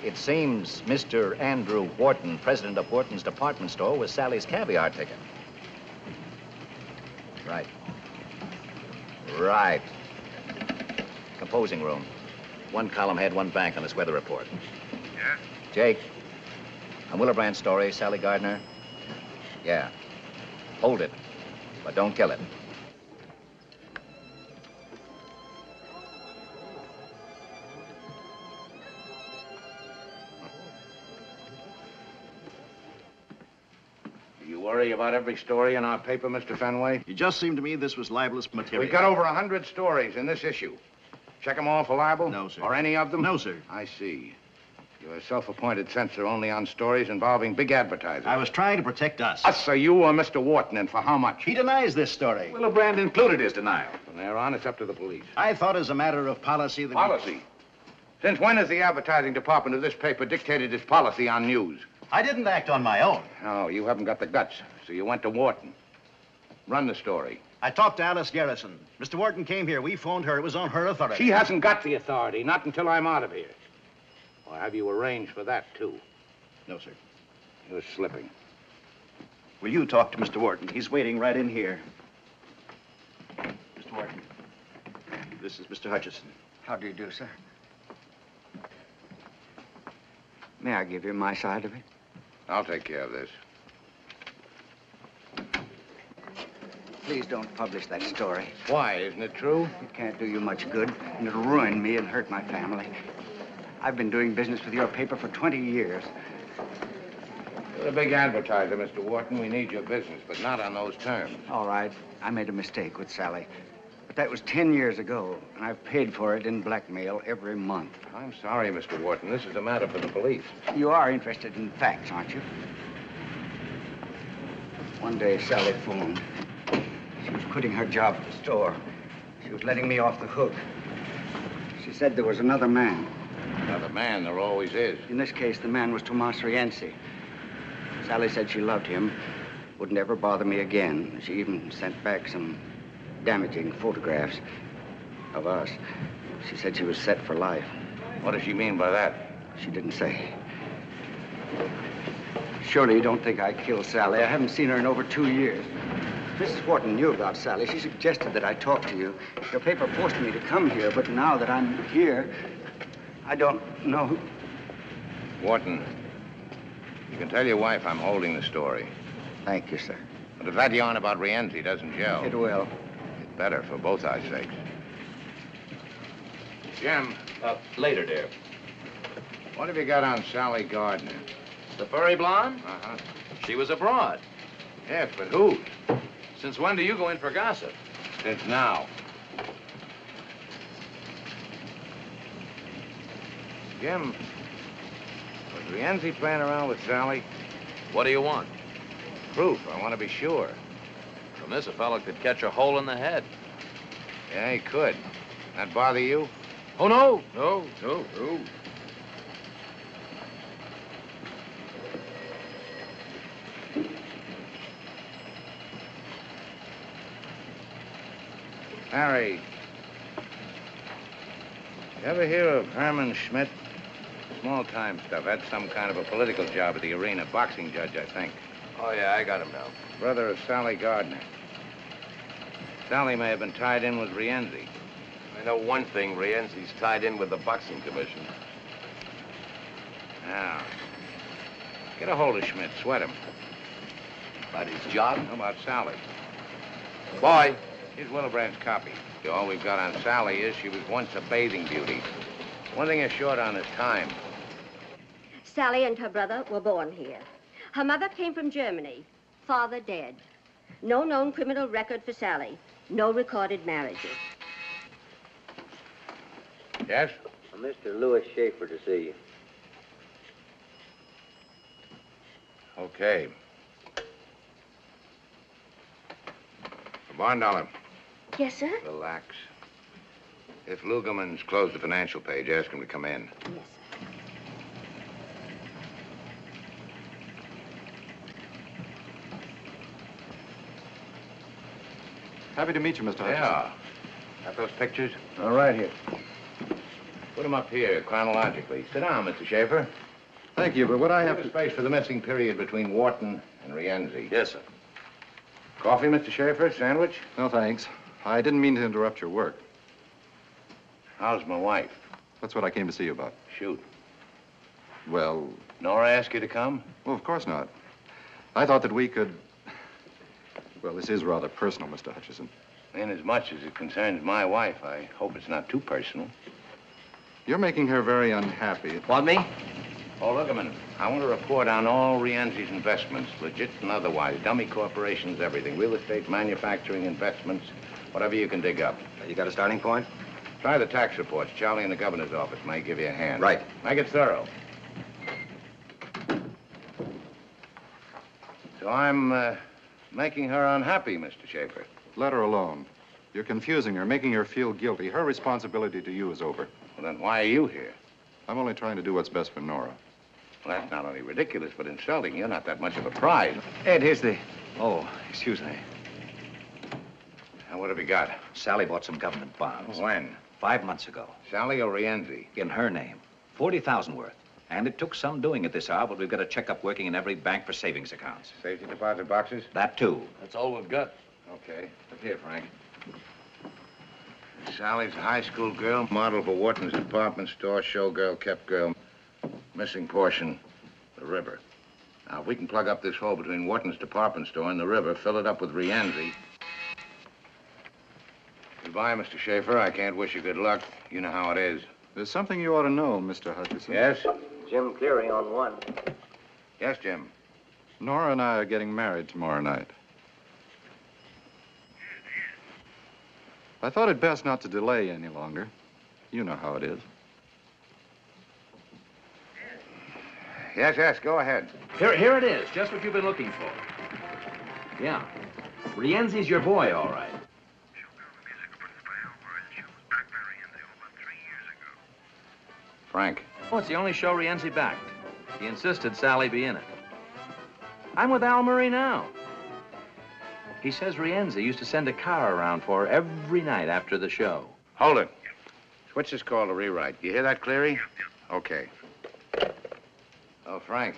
It seems Mr. Andrew Wharton, president of Wharton's department store, was Sally's caviar ticket. Right. Right. Composing room. One column head, one bank on his weather report. Yeah? Jake, on Willebrand's story, Sally Gardner. Yeah. Hold it, but don't kill it. You worry about every story in our paper, Mr. Fenway? It just seemed to me this was libelous material. We've got over 100 stories in this issue. Check them all for libel? No, sir. Or any of them? No, sir. I see. You're a self-appointed censor only on stories involving big advertising. I was trying to protect us. Us, sir, you or Mr. Wharton, and for how much? He denies this story. Willebrand included his denial. From there on, it's up to the police. I thought as a matter of policy that... Policy? Since when has the advertising department of this paper dictated its policy on news? I didn't act on my own. No, you haven't got the guts, so you went to Wharton. Run the story. I talked to Alice Garrison. Mr. Wharton came here. We phoned her. It was on her authority. She hasn't got the authority, not until I'm out of here. Or have you arranged for that, too? No, sir. You're slipping. Will you talk to Mr. Wharton? He's waiting right in here. Mr. Wharton, this is Mr. Hutchison. How do you do, sir? May I give you my side of it? I'll take care of this. Please don't publish that story. Why? Isn't it true? It can't do you much good, and it'll ruin me and hurt my family. I've been doing business with your paper for 20 years. We're a big advertiser, Mr. Wharton. We need your business, but not on those terms. All right. I made a mistake with Sally. But that was 10 years ago, and I've paid for it in blackmail every month. I'm sorry, Mr. Wharton. This is a matter for the police. You are interested in facts, aren't you? One day, Sally phoned. She was quitting her job at the store. She was letting me off the hook. She said there was another man. Another man? There always is. In this case, the man was Tomas Rienzi. Sally said she loved him, would never bother me again. She even sent back some damaging photographs of us. She said she was set for life. What does she mean by that? She didn't say. Surely you don't think I killed Sally. I haven't seen her in over 2 years. Mrs. Wharton knew about Sally. She suggested that I talk to you. Your paper forced me to come here, but now that I'm here, I don't know. Wharton, you can tell your wife I'm holding the story. Thank you, sir. But if that yarn about Rienzi doesn't gel... It will. It better, for both our sakes. Jim. Later, dear. What have you got on Sally Gardner? The furry blonde? Uh-huh. She was abroad. Yes, but who? Since when do you go in for gossip? Since now. Jim, was Rienzi playing around with Sally? What do you want? Proof. I want to be sure. From this, a fellow could catch a hole in the head. Yeah, he could. That bother you? Oh, no. No. Harry, you ever hear of Herman Schmidt? Small-time stuff. Had some kind of a political job at the arena. Boxing judge, I think. Oh, yeah, I got him now. Brother of Sally Gardner. Sally may have been tied in with Rienzi. I know one thing. Rienzi's tied in with the boxing commission. Now, get a hold of Schmidt. Sweat him. About his job? How about Sally? Boy. Here's Willebrand's copy. All we've got on Sally is she was once a bathing beauty. One thing is short on is time. Sally and her brother were born here. Her mother came from Germany. Father dead. No known criminal record for Sally. No recorded marriages. Yes? Mr. Louis Schaefer to see you. Okay. Bond dollar. Yes, sir? Relax. If Lugerman's closed the financial page, ask him to come in. Yes, sir. Happy to meet you, Mr. Hutchinson. Yeah. Got those pictures? All right, here. Put them up here, chronologically. Sit down, Mr. Schaefer. Thank you, but what I have to... space for the missing period between Wharton and Rienzi. Yes, sir. Coffee, Mr. Schaefer? Sandwich? No, thanks. I didn't mean to interrupt your work. How's my wife? That's what I came to see you about. Shoot. Well... Nora asked you to come? Well, of course not. I thought that we could... Well, this is rather personal, Mr. Hutchison. Inasmuch as it concerns my wife, I hope it's not too personal. You're making her very unhappy. What, me? Oh, look a minute. I want to report on all Rienzi's investments, legit and otherwise. Dummy corporations, everything. Real estate, manufacturing, investments, whatever you can dig up. You got a starting point? Try the tax reports. Charlie in the governor's office may give you a hand. Right. Make it thorough. So I'm making her unhappy, Mr. Schaefer. Let her alone. You're confusing her, making her feel guilty. Her responsibility to you is over. Well, then why are you here? I'm only trying to do what's best for Nora. Well, that's not only ridiculous, but insulting. You're not that much of a prize. Ed, here's the... Oh, excuse me. Now, what have you got? Sally bought some government bonds. When? 5 months ago. Sally or Rienzi? In her name. 40,000 worth. And it took some doing at this hour, but we've got a checkup working in every bank for savings accounts. Safety deposit boxes? That, too. That's all we've got. Okay. Look here, Frank. Sally's a high school girl, model for Wharton's department store, showgirl, kept girl. Missing portion, the river. Now, if we can plug up this hole between Wharton's department store and the river, fill it up with Rienzi. Goodbye, Mr. Schaefer. I can't wish you good luck. You know how it is. There's something you ought to know, Mr. Hutchison. Yes? Jim Cleary on one. Yes, Jim. Nora and I are getting married tomorrow night. I thought it best not to delay any longer. You know how it is. Yes, go ahead. Here it is, just what you've been looking for. Yeah. Rienzi's your boy, all right. Frank. Oh, it's the only show Rienzi backed. He insisted Sally be in it. I'm with Al Murray now. He says Rienzi used to send a car around for her every night after the show. Hold it. What's this called a rewrite? You hear that, Cleary? Okay. Oh, Frank.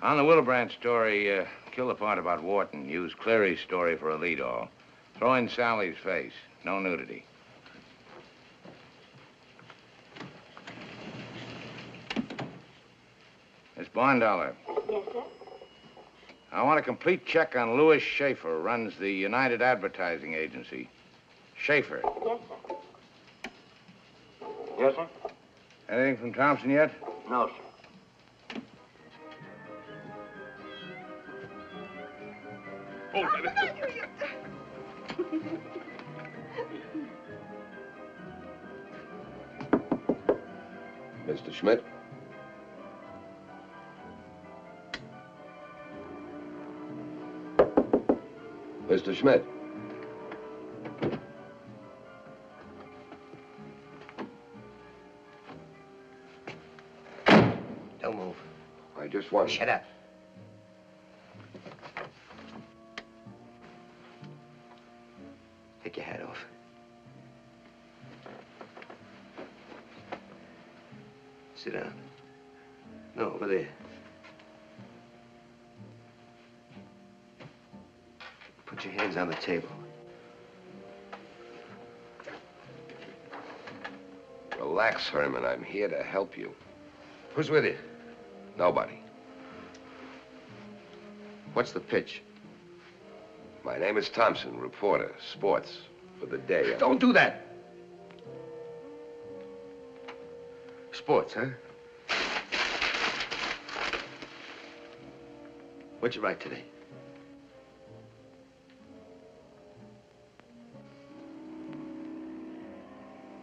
On the Willebrand story, kill the part about Wharton. Use Cleary's story for a lead-all. Throw in Sally's face. No nudity. Miss Bondollar. Yes, sir? I want a complete check on Louis Schaefer, runs the United Advertising Agency. Schaefer. Yes, sir. Yes, sir? Anything from Thompson yet? No, sir. Oh, Mr. Schmidt? Mr. Schmidt? Don't move. I just want... Shut up. Take your hat off. Sit down. No, over there. Put your hands on the table. Relax, Herman. I'm here to help you. Who's with you? Nobody. What's the pitch? My name is Thompson, reporter, sports, for the day. Don't do that. Sports, huh? What'd you write today?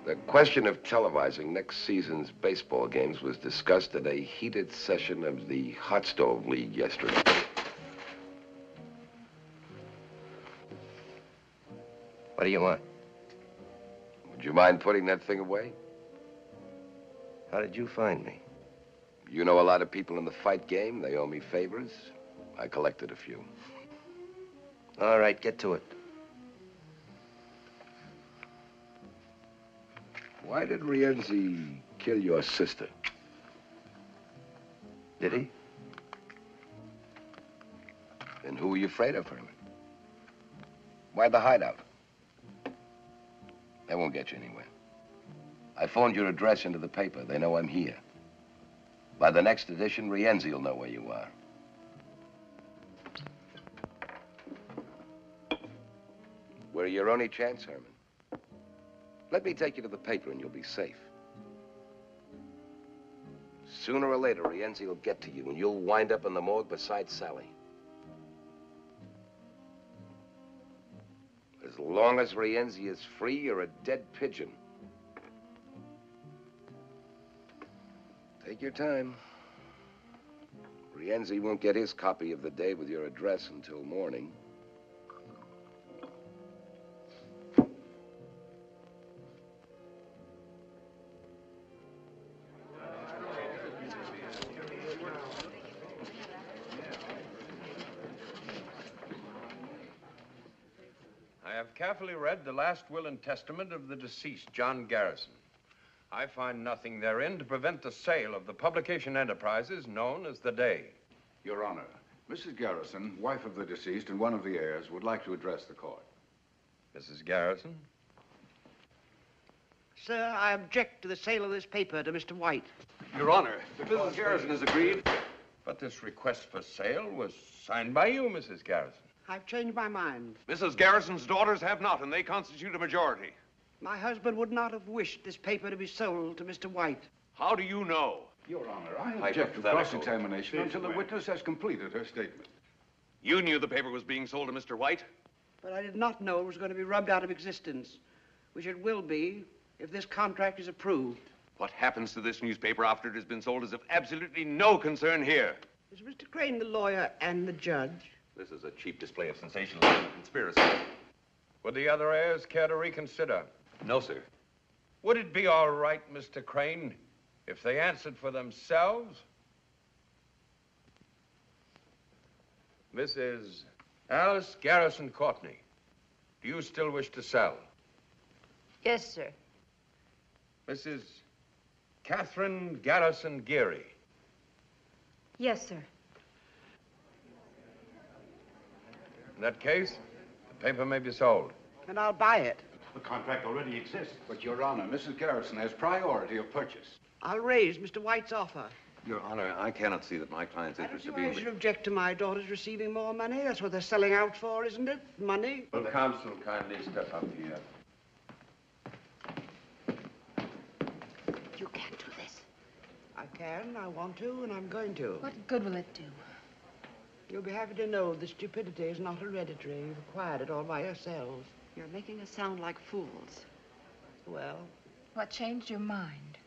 The question of televising next season's baseball games was discussed at a heated session of the Hot Stove League yesterday. What do you want? Would you mind putting that thing away? How did you find me? You know a lot of people in the fight game. They owe me favors. I collected a few. All right, get to it. Why did Rienzi kill your sister? Did he? Then who were you afraid of, Herman? Why the hideout? That won't get you anywhere. I phoned your address into the paper. They know I'm here. By the next edition, Rienzi will know where you are. We're your only chance, Herman. Let me take you to the paper and you'll be safe. Sooner or later, Rienzi will get to you and you'll wind up in the morgue beside Sally. As long as Rienzi is free, you're a dead pigeon. Take your time. Rienzi won't get his copy of the day with your address until morning. I have carefully read the last will and testament of the deceased, John Garrison. I find nothing therein to prevent the sale of the publication enterprises known as The Day. Your Honor, Mrs. Garrison, wife of the deceased and one of the heirs, would like to address the court. Mrs. Garrison? Sir, I object to the sale of this paper to Mr. White. Your Honor, if Mrs. Garrison has agreed... But this request for sale was signed by you, Mrs. Garrison. I've changed my mind. Mrs. Garrison's daughters have not, and they constitute a majority. My husband would not have wished this paper to be sold to Mr. White. How do you know? Your Honor, I object to cross-examination until the witness has completed her statement. You knew the paper was being sold to Mr. White? But I did not know it was going to be rubbed out of existence, which it will be if this contract is approved. What happens to this newspaper after it has been sold is of absolutely no concern here. Is Mr. Crane the lawyer and the judge? This is a cheap display of sensationalism and conspiracy. Would the other heirs care to reconsider? No, sir. Would it be all right, Mr. Crane, if they answered for themselves? Mrs. Alice Garrison Courtney, do you still wish to sell? Yes, sir. Mrs. Catherine Garrison Geary. Yes, sir. In that case, the paper may be sold. And I'll buy it. The contract already exists. But, Your Honor, Mrs. Garrison has priority of purchase. I'll raise Mr. White's offer. Your Honor, I cannot see that my client's interest in I being... should object to my daughter's receiving more money. That's what they're selling out for, isn't it? Money. Will counsel kindly step up here? You can't do this. I can, I want to, and I'm going to. What good will it do? You'll be happy to know the stupidity is not hereditary. You've acquired it all by yourselves. You're making us sound like fools. Well, What changed your mind?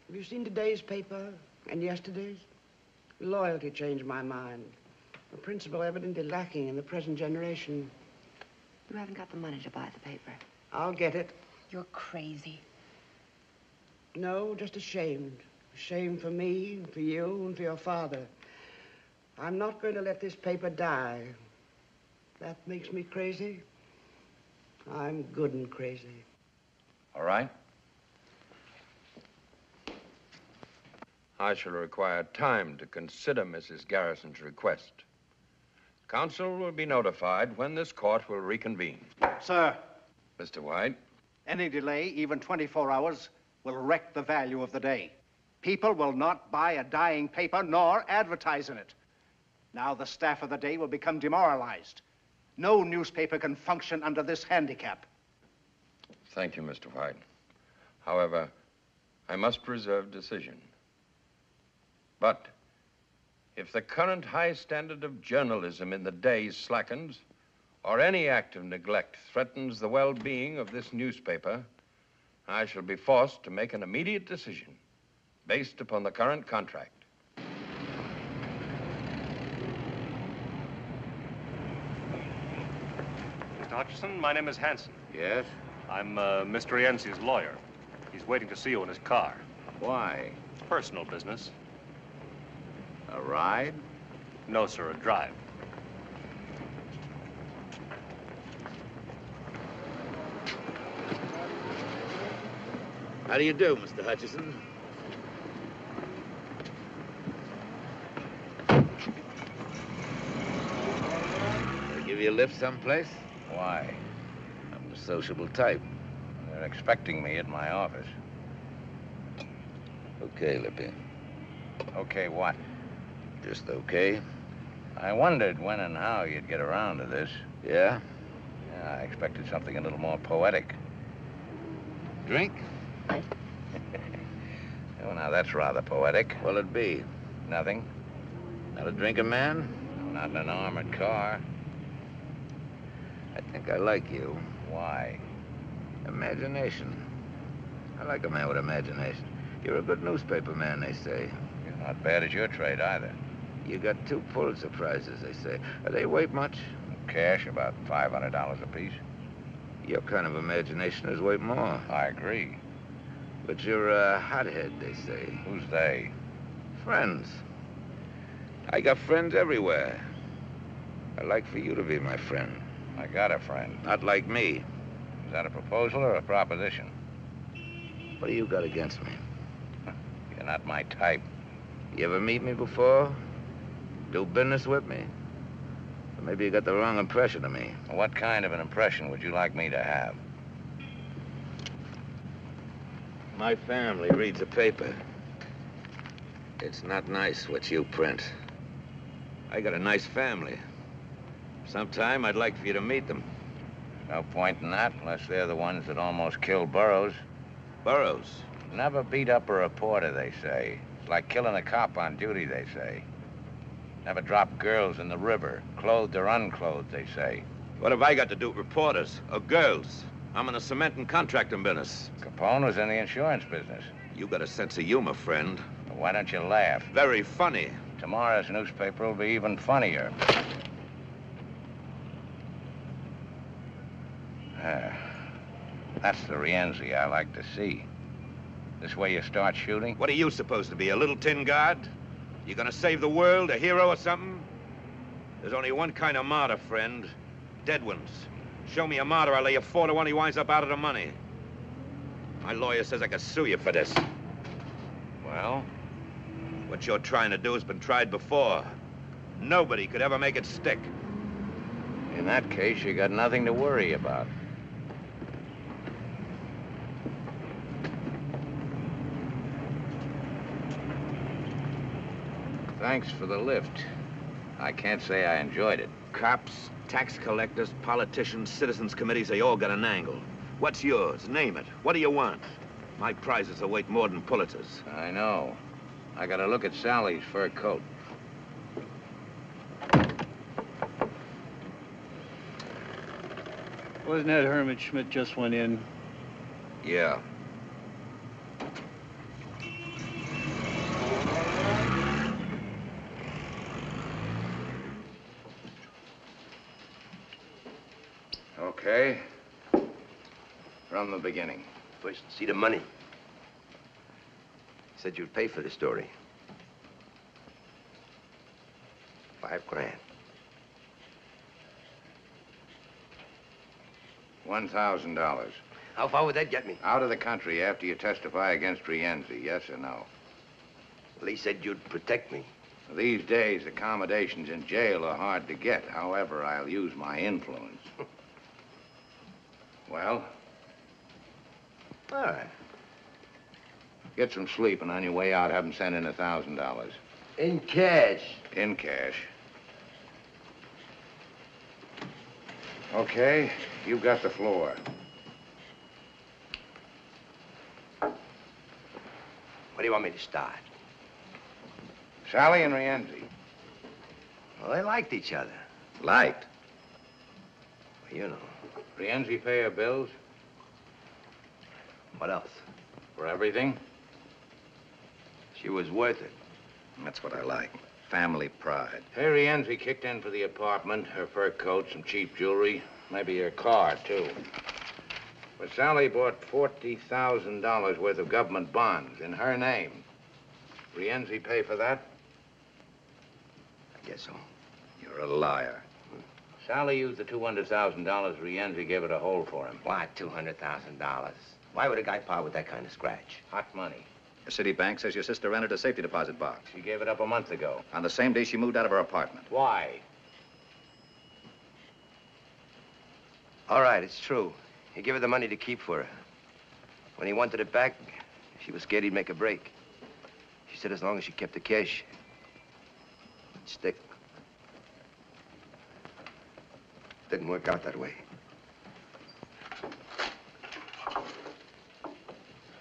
have you seen today's paper and yesterday's? Loyalty changed my mind. A principle evidently lacking in the present generation. You haven't got the money to buy the paper. I'll get it. You're crazy. No, just ashamed. Ashamed for me, for you, and for your father. I'm not going to let this paper die. That makes me crazy. I'm good and crazy. All right. I shall require time to consider Mrs. Garrison's request. Counsel will be notified when this court will reconvene. Sir. Mr. White. Any delay, even 24 hours, will wreck the value of the day. People will not buy a dying paper nor advertise in it. Now the staff of the day will become demoralized. No newspaper can function under this handicap. Thank you, Mr. White. However, I must reserve decision. But if the current high standard of journalism in the day slackens, or any act of neglect threatens the well-being of this newspaper, I shall be forced to make an immediate decision based upon the current contract. Mr. Hutchison, my name is Hanson. Yes? I'm Mr. Rienzi's lawyer. He's waiting to see you in his car. Why? Personal business. A ride? No, sir, a drive. How do you do, Mr. Hutchison? They give you a lift someplace? Why? I'm the sociable type. They're expecting me at my office. Okay, Lippy. Okay, what? Just okay. I wondered when and how you'd get around to this. Yeah? Yeah, I expected something a little more poetic. Drink? Oh, now that's rather poetic. What'll it be? Nothing. Not a drinking man? Not in an armored car. I think I like you. Why? Imagination. I like a man with imagination. You're a good newspaper man, they say. You're not bad at your trade, either. You got 2 Pulitzer Prizes, they say. Are they worth much? Cash, about $500 apiece. Your kind of imagination is worth more. I agree. But you're a hothead, they say. Who's they? Friends. I got friends everywhere. I'd like for you to be my friend. I got a friend. Not like me. Is that a proposal or a proposition? What do you got against me? You're not my type. You ever meet me before? Do business with me? Or maybe you got the wrong impression of me. What kind of an impression would you like me to have? My family reads the paper. It's not nice what you print. I got a nice family. Sometime I'd like for you to meet them. No point in that, unless they're the ones that almost killed Burroughs. Burroughs? Never beat up a reporter, they say. like killing a cop on duty, they say. Never drop girls in the river, clothed or unclothed, they say. What have I got to do with reporters or girls? I'm in the cement and contracting business. Capone was in the insurance business. You got a sense of humor, friend. Well, why don't you laugh? Very funny. Tomorrow's newspaper will be even funnier. That's the Rienzi I like to see. This way you start shooting? What are you supposed to be, a little tin guard? You gonna save the world, a hero or something? There's only one kind of martyr, friend. Dead ones. Show me a martyr, I'll lay you 4 to 1 he winds up out of the money. My lawyer says I can sue you for this. Well? What you're trying to do has been tried before. Nobody could ever make it stick. In that case, you got nothing to worry about. Thanks for the lift. I can't say I enjoyed it. Cops, tax collectors, politicians, citizens committees, they all got an angle. What's yours? Name it. What do you want? My prizes are worth more than Pulitzers. I know. I gotta look at Sally's fur coat. Wasn't that Herman Schmidt just went in? Yeah. Okay. From the beginning. First, see the money. Said you'd pay for the story. $5 grand. $1,000. How far would that get me? Out of the country after you testify against Rienzi, yes or no? Well, he said you'd protect me. These days, accommodations in jail are hard to get. However, I'll use my influence. Well? All right. Get some sleep, and on your way out, have them send in $1,000. In cash? In cash. Okay, you've got the floor. Where do you want me to start? Sally and Rienzi. Well, they liked each other. Liked? Well, you know. Rienzi pay her bills? What else? For everything? She was worth it. That's what I like. Family pride. Hey, Rienzi kicked in for the apartment, her fur coat, some cheap jewelry, maybe her car, too. But Sally bought $40,000 worth of government bonds in her name. Rienzi pay for that? I guess so. You're a liar. Sally used the $200,000 Rienzi gave her to hold for him. Why $200,000? Why would a guy part with that kind of scratch? Hot money. The city bank says your sister rented a safety deposit box. She gave it up a month ago. On the same day she moved out of her apartment. Why? All right, it's true. He gave her the money to keep for her. When he wanted it back, she was scared he'd make a break. She said as long as she kept the cash, it'd stick. Didn't work out that way.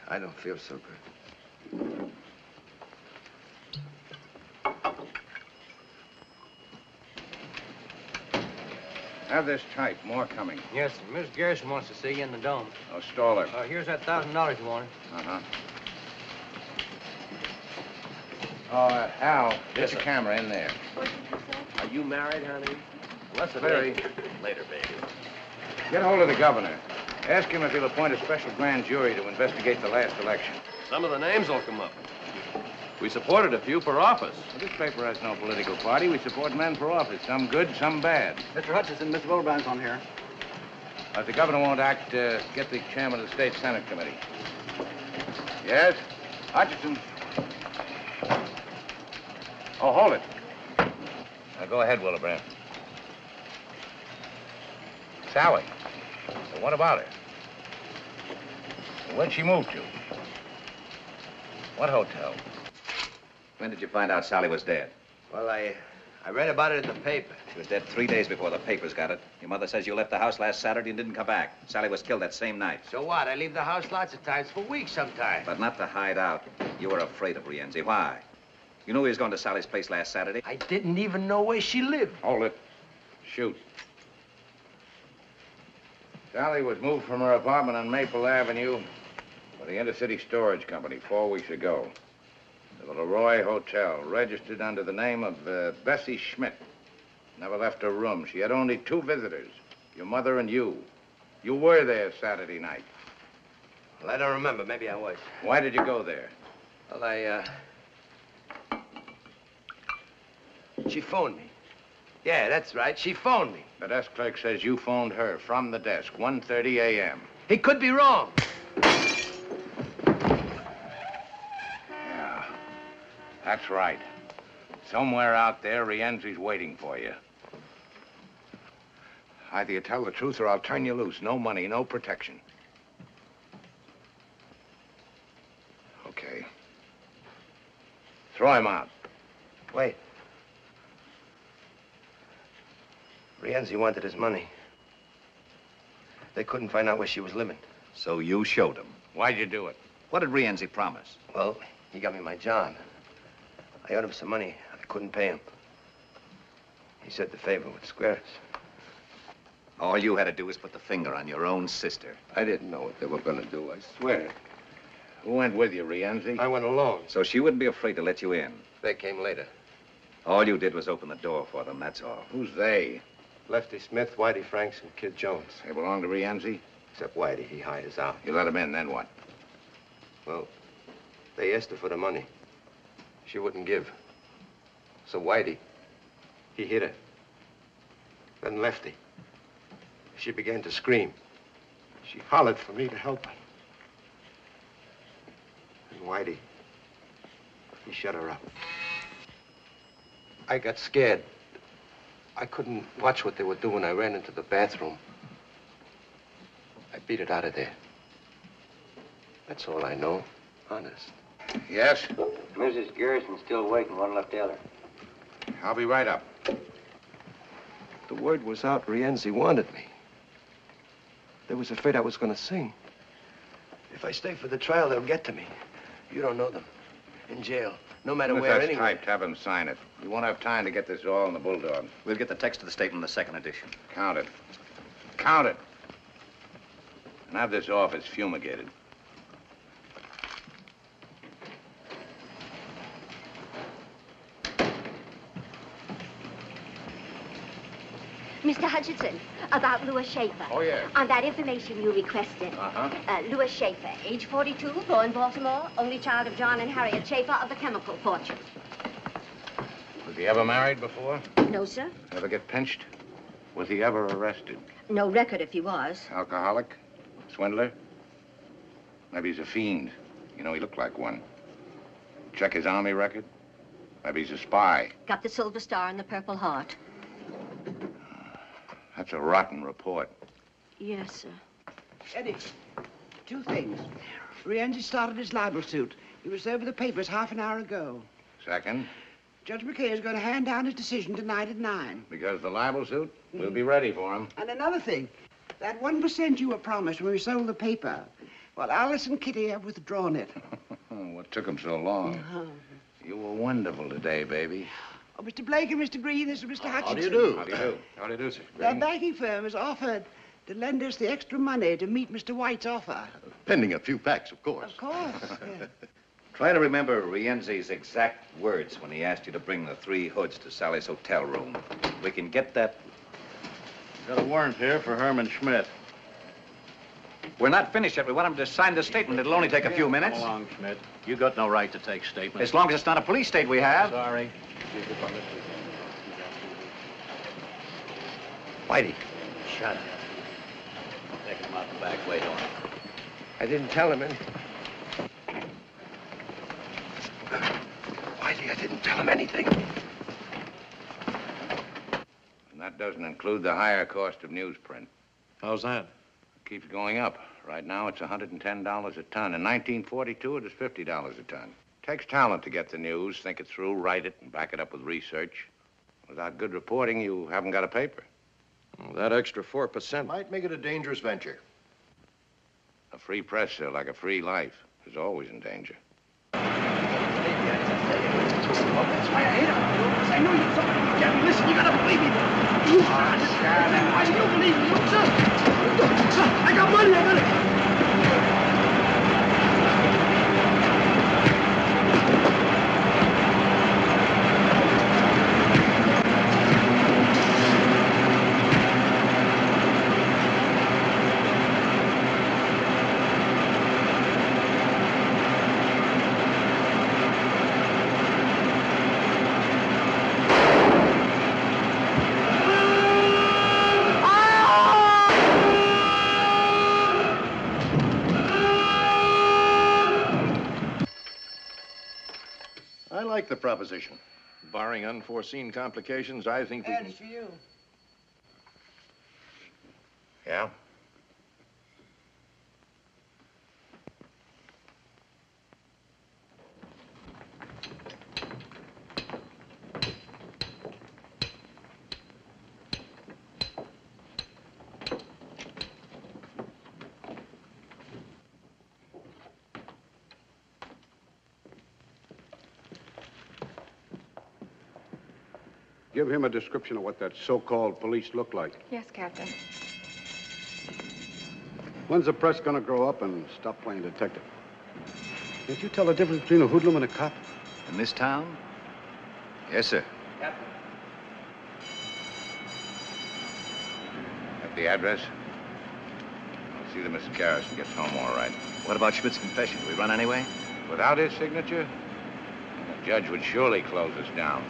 I don't feel so good. Have this type. More coming. Yes, sir. Miss Garrison wants to see you in the dome. Oh, stall her. Here's that $1,000 you wanted. Uh-huh. Oh, Al, get the camera in there. Are you married, honey? Less very. Later, baby. Get hold of the governor. Ask him if he'll appoint a special grand jury to investigate the last election. Some of the names will come up. We supported a few for office. Well, this paper has no political party. We support men for office. Some good, some bad. Mr. Hutchison, Mr. Wilbrand's on here. If the governor won't act, get the chairman of the State Senate Committee. Yes? Hutchison. Oh, hold it. Now, go ahead, Wilbrand. Sally. Well, what about her? Where'd she move to? What hotel? When did you find out Sally was dead? Well, I I read about it in the paper. She was dead 3 days before the papers got it. Your mother says you left the house last Saturday and didn't come back. Sally was killed that same night. So what? I leave the house lots of times for weeks sometimes. But not to hide out. You were afraid of Rienzi. Why? You knew he was going to Sally's place last Saturday. I didn't even know where she lived. Hold it. Shoot. Sally was moved from her apartment on Maple Avenue by the Intercity Storage Company 4 weeks ago. The Leroy Hotel, registered under the name of Bessie Schmidt. Never left her room. She had only 2 visitors, your mother and you. You were there Saturday night. Well, I don't remember. Maybe I was. Why did you go there? Well, she phoned me. Yeah, that's right. She phoned me. The desk clerk says you phoned her from the desk, 1:30 a.m. He could be wrong. Yeah, that's right. Somewhere out there, Rienzi's waiting for you. Either you tell the truth or I'll turn you loose. No money, no protection. Okay. Throw him out. Wait. Rienzi wanted his money. They couldn't find out where she was living. So you showed him. Why'd you do it? What did Rienzi promise? Well, he got me my job. I owed him some money. I couldn't pay him. He said the favor would square us. All you had to do was put the finger on your own sister. I didn't know what they were going to do, I swear. Who went with you, Rienzi? I went alone. So she wouldn't be afraid to let you in. They came later. All you did was open the door for them, that's all. Who's they? Lefty Smith, Whitey Franks, and Kid Jones. They belong to Rienzi? Except Whitey. He hired us out. You let him in, then what? Well, they asked her for the money. She wouldn't give. So Whitey, he hit her. Then Lefty. She began to scream. She hollered for me to help her. And Whitey, he shut her up. I got scared. I couldn't watch what they were doing. I ran into the bathroom. I beat it out of there. That's all I know, honest. Yes? Mrs. Garrison's still waiting. One left tell her. I'll be right up. The word was out. Rienzi wanted me. They was afraid I was going to sing. If I stay for the trial, they'll get to me. You don't know them. In jail. No matter If where, that's anywhere. typed, have him sign it. We won't have time to get this all in the Bulldog. We'll get the text of the statement in the second edition. Count it. Count it. And have this office fumigated. Mr. Hutchinson, about Louis Schaefer. Oh, yes. On that information you requested. Louis Schaefer, age 42, born Baltimore, only child of John and Harriet Schaefer of the chemical fortune. Was he ever married before? No, sir. Ever get pinched? Was he ever arrested? No record if he was. Alcoholic? Swindler? Maybe he's a fiend. You know, he looked like one. Check his army record. Maybe he's a spy. Got the Silver Star and the Purple Heart. That's a rotten report. Yes, sir. Eddie, 2 things. Rienzi started his libel suit. He was there with the papers half an hour ago. Second, Judge McKay is going to hand down his decision tonight at 9. because the libel suit, we'll be ready for him. And another thing, that 1% you were promised when we sold the paper, well, Alice and Kitty have withdrawn it. What took him so long? You were wonderful today, baby. Oh, Mr. Blake and Mr. Green, this is Mr. Hutchinson. How do you do? How do you do? How do you do, sir? The banking firm has offered to lend us the extra money to meet Mr. White's offer. Pending a few facts, of course. Of course, yeah. Try to remember Rienzi's exact words when he asked you to bring the 3 hoods to Sally's hotel room. We can get that. Got a warrant here for Herman Schmidt. We're not finished yet. We want him to sign the statement. It'll only take a few minutes. Come along, Schmidt. You got no right to take statements. As long as it's not a police state we have. Sorry. Whitey. Shut up. Take him out the back way, don't you? I didn't tell him anything. Whitey, I didn't tell him anything. And that doesn't include the higher cost of newsprint. How's that? It keeps going up. Right now, it's $110 a ton. In 1942, it was $50 a ton. Takes talent to get the news, think it through, write it, and back it up with research. Without good reporting, you haven't got a paper. Well, that extra 4% might make it a dangerous venture. A free press, sir, like a free life, is always in danger. That's why I hate him. Because I know you're somebody who can't listen. You gotta believe me. You why you believe me? Look, sir. I got money. I got it. I like the proposition. Barring unforeseen complications, I think we can... That's for you. Yeah? Give him a description of what that so-called police look like. Yes, Captain. When's the press gonna grow up and stop playing detective? Can't you tell the difference between a hoodlum and a cop? In this town? Yes, sir. Captain. At the address? I'll see that Mrs. Garrison gets home all right. What about Schmidt's confession? Do we run anyway? Without his signature, the judge would surely close us down.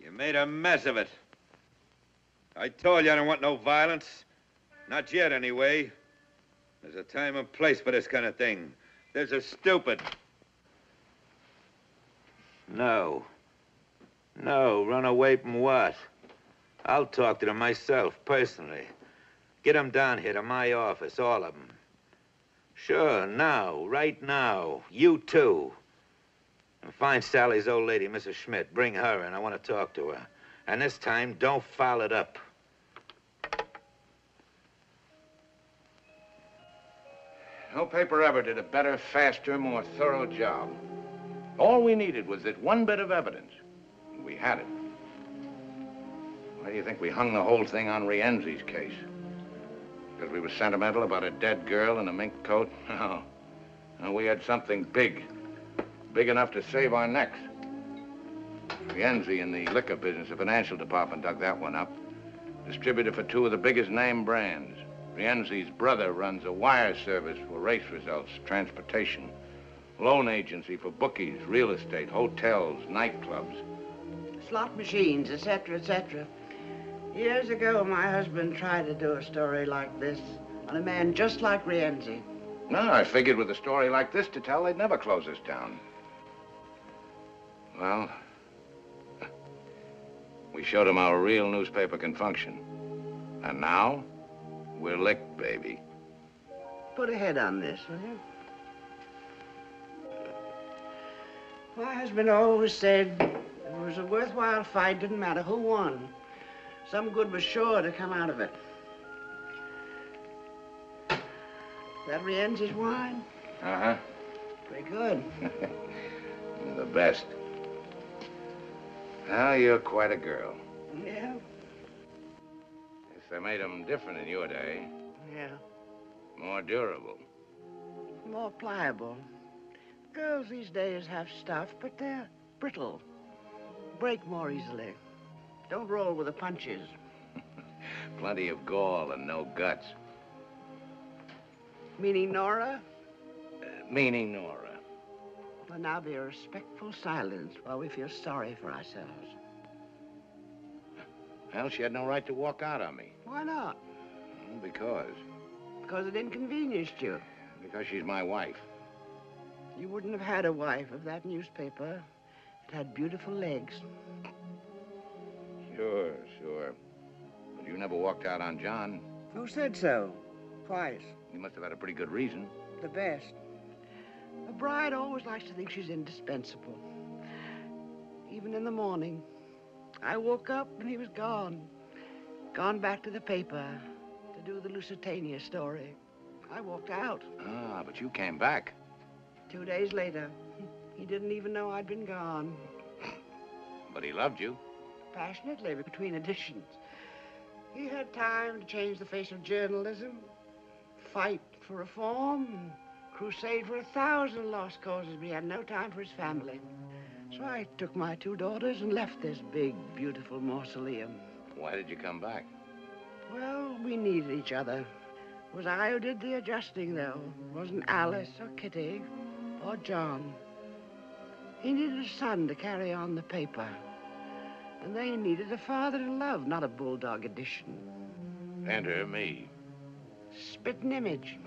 You made a mess of it. I told you I don't want no violence. Not yet, anyway. There's a time and place for this kind of thing. There's a stupid. No. No, run away from what? I'll talk to them myself, personally. Get them down here to my office, all of them. Sure, now, right now. You too. And find Sally's old lady, Mrs. Schmidt. Bring her in. I want to talk to her. And this time, don't foul it up. No paper ever did a better, faster, more thorough job. All we needed was that one bit of evidence. And we had it. Why do you think we hung the whole thing on Rienzi's case? Because we were sentimental about a dead girl in a mink coat? No. No, we had something big. Big enough to save our necks. Rienzi in the liquor business, the financial department dug that one up. Distributor for two of the biggest name brands. Rienzi's brother runs a wire service for race results, transportation. Loan agency for bookies, real estate, hotels, nightclubs. Slot machines, etc., etc. Years ago, my husband tried to do a story like this on a man just like Rienzi. No, I figured with a story like this to tell, they'd never close us down. Well, we showed them how a real newspaper can function. And now, we're licked, baby. Put a head on this, will you? My husband always said it was a worthwhile fight, didn't matter who won. Some good was sure to come out of it. That Rienzi's wine? Uh-huh. Pretty good. You're the best. Well, you're quite a girl. Yeah? Guess they made them different in your day. Yeah. More durable. More pliable. Girls these days have stuff, but they're brittle. Break more easily. Don't roll with the punches. Plenty of gall and no guts. Meaning Nora? Meaning Nora. Well, now be a respectful silence while we feel sorry for ourselves. Well, she had no right to walk out on me. Why not? Well, because. Because it inconvenienced you. Because she's my wife. You wouldn't have had a wife if that newspaper had beautiful legs. Sure, sure. But you never walked out on John. Who said so? Twice. You must have had a pretty good reason. The best. A bride always likes to think she's indispensable. even in the morning. I woke up and he was gone. Gone back to the paper to do the Lusitania story. I walked out. Ah, but you came back. 2 days later. He didn't even know I'd been gone. But he loved you. Passionately, between editions. He had time to change the face of journalism, fight for reform, crusade for 1,000 lost causes, but he had no time for his family. So I took my 2 daughters and left this big, beautiful mausoleum. Why did you come back? Well, we needed each other. It was I who did the adjusting, though. It wasn't Alice or Kitty or John. He needed a son to carry on the paper. And they needed a father to love, not a bulldog edition. Enter me. Spitting image.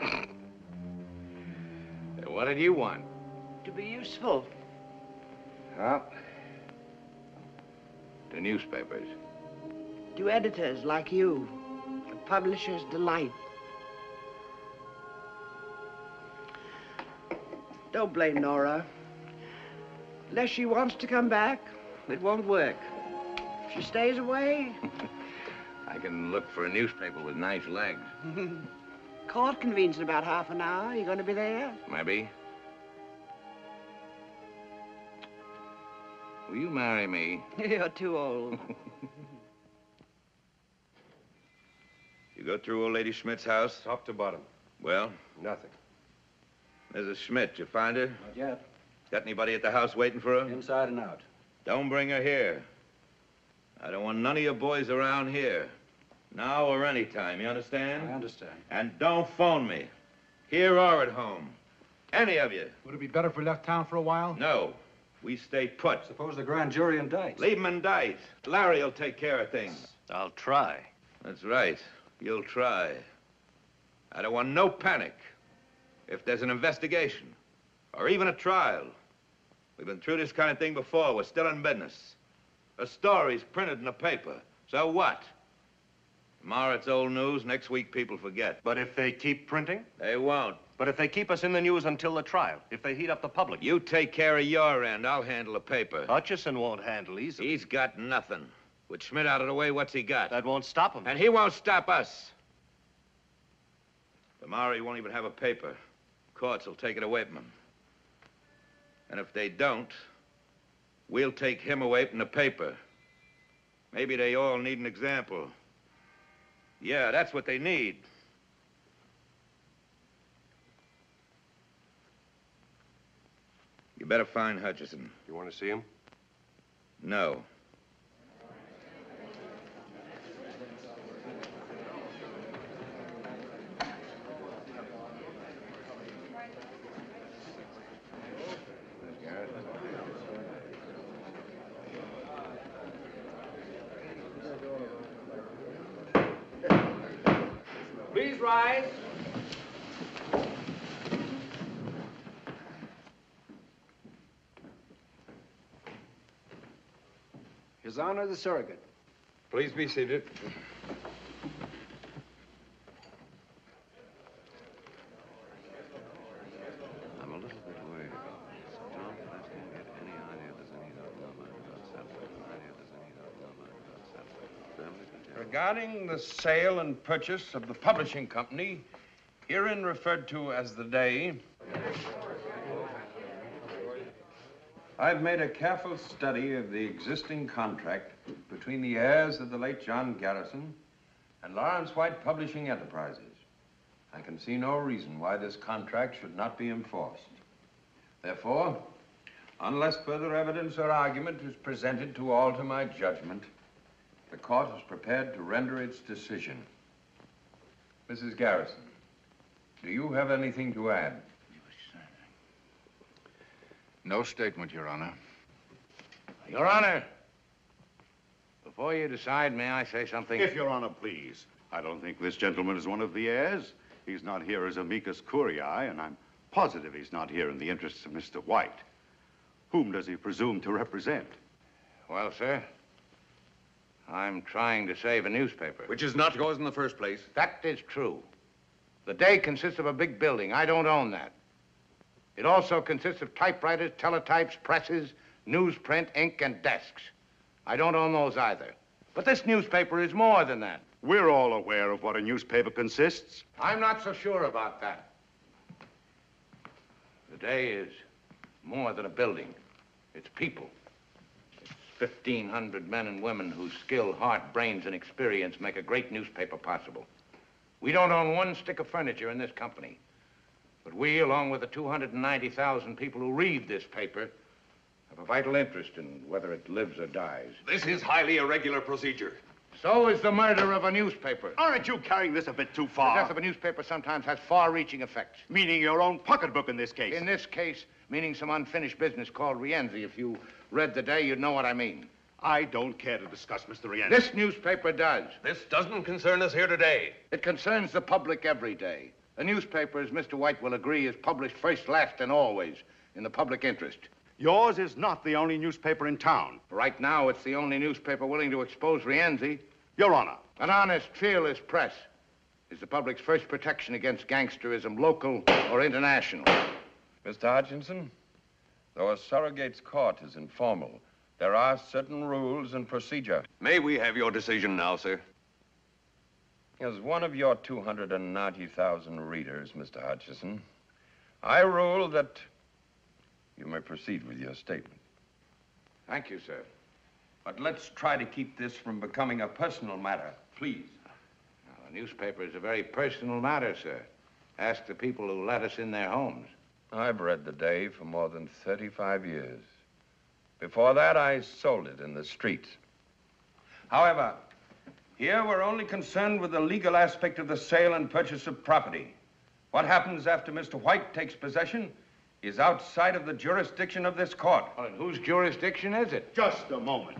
What did you want? To be useful. Well, to newspapers. To editors like you. A publisher's delight. Don't blame Nora. Unless she wants to come back, it won't work. If she stays away... I can look for a newspaper with nice legs. Court convenes in about half an hour. You going to be there? Maybe. Will you marry me? You're too old. You go through old Lady Schmidt's house? Top to bottom. Well? Nothing. Mrs. Schmidt, you find her? Not yet. Got anybody at the house waiting for her? Inside and out. Don't bring her here. I don't want none of your boys around here. Now or any time, you understand? I understand. And don't phone me. Here or at home. Any of you. Would it be better if we left town for a while? No. We stay put. Suppose the grand jury indicts. Leave them indict. Larry will take care of things. I'll try. That's right. You'll try. I don't want no panic. If there's an investigation, or even a trial, we've been through this kind of thing before. We're still in business. A story's printed in the paper. So what? Tomorrow it's old news. Next week people forget. But if they keep printing? They won't. But if they keep us in the news until the trial, if they heat up the public? You take care of your end. I'll handle the paper. Hutchison won't handle easily. He's got nothing. With Schmidt out of the way, what's he got? That won't stop him. And he won't stop us. Tomorrow he won't even have a paper. Courts will take it away from him. And if they don't, we'll take him away from the paper. Maybe they all need an example. Yeah, that's what they need. You better find Hutchison. You want to see him? No. Please rise. His Honor the Surrogate. Please be seated. I'm a little bit worried. John, I can't get any idea there's any Regarding the sale and purchase of the publishing company, herein referred to as the Day, I've made a careful study of the existing contract between the heirs of the late John Garrison and Lawrence White Publishing Enterprises. I can see no reason why this contract should not be enforced. Therefore, unless further evidence or argument is presented to alter my judgment, the court is prepared to render its decision. Mrs. Garrison, do you have anything to add? No statement, Your Honor. Your Honor, before you decide, may I say something? If Your Honor, please. I don't think this gentleman is one of the heirs. He's not here as amicus curiae, and I'm positive he's not here in the interests of Mr. White. Whom does he presume to represent? Well, sir, I'm trying to save a newspaper. Which is not yours in the first place. That is true. The Day consists of a big building. I don't own that. It also consists of typewriters, teletypes, presses, newsprint, ink, and desks. I don't own those either. But this newspaper is more than that. We're all aware of what a newspaper consists. I'm not so sure about that. The Day is more than a building. It's people. It's 1,500 men and women whose skill, heart, brains, and experience make a great newspaper possible. We don't own one stick of furniture in this company. But we, along with the 290,000 people who read this paper, have a vital interest in whether it lives or dies. This is highly irregular procedure. So is the murder of a newspaper. Aren't you carrying this a bit too far? The death of a newspaper sometimes has far-reaching effects. Meaning your own pocketbook in this case. In this case, meaning some unfinished business called Rienzi. If you read the Day, you'd know what I mean. I don't care to discuss Mr. Rienzi. This newspaper does. This doesn't concern us here today. It concerns the public every day. A newspaper, as Mr. White will agree, is published first, last, and always in the public interest. Yours is not the only newspaper in town. Right now, it's the only newspaper willing to expose Rienzi. Your Honor. An honest, fearless press is the public's first protection against gangsterism, local or international. Mr. Hutchinson, though a surrogate's court is informal, there are certain rules and procedure. May we have your decision now, sir? As one of your 290,000 readers, Mr. Hutchison, I rule that you may proceed with your statement. Thank you, sir. But let's try to keep this from becoming a personal matter, please. Now, the newspaper is a very personal matter, sir. Ask the people who let us in their homes. I've read the Day for more than 35 years. Before that, I sold it in the streets. However, here we're only concerned with the legal aspect of the sale and purchase of property. What happens after Mr. White takes possession is outside of the jurisdiction of this court. Well, in whose jurisdiction is it? Just a moment.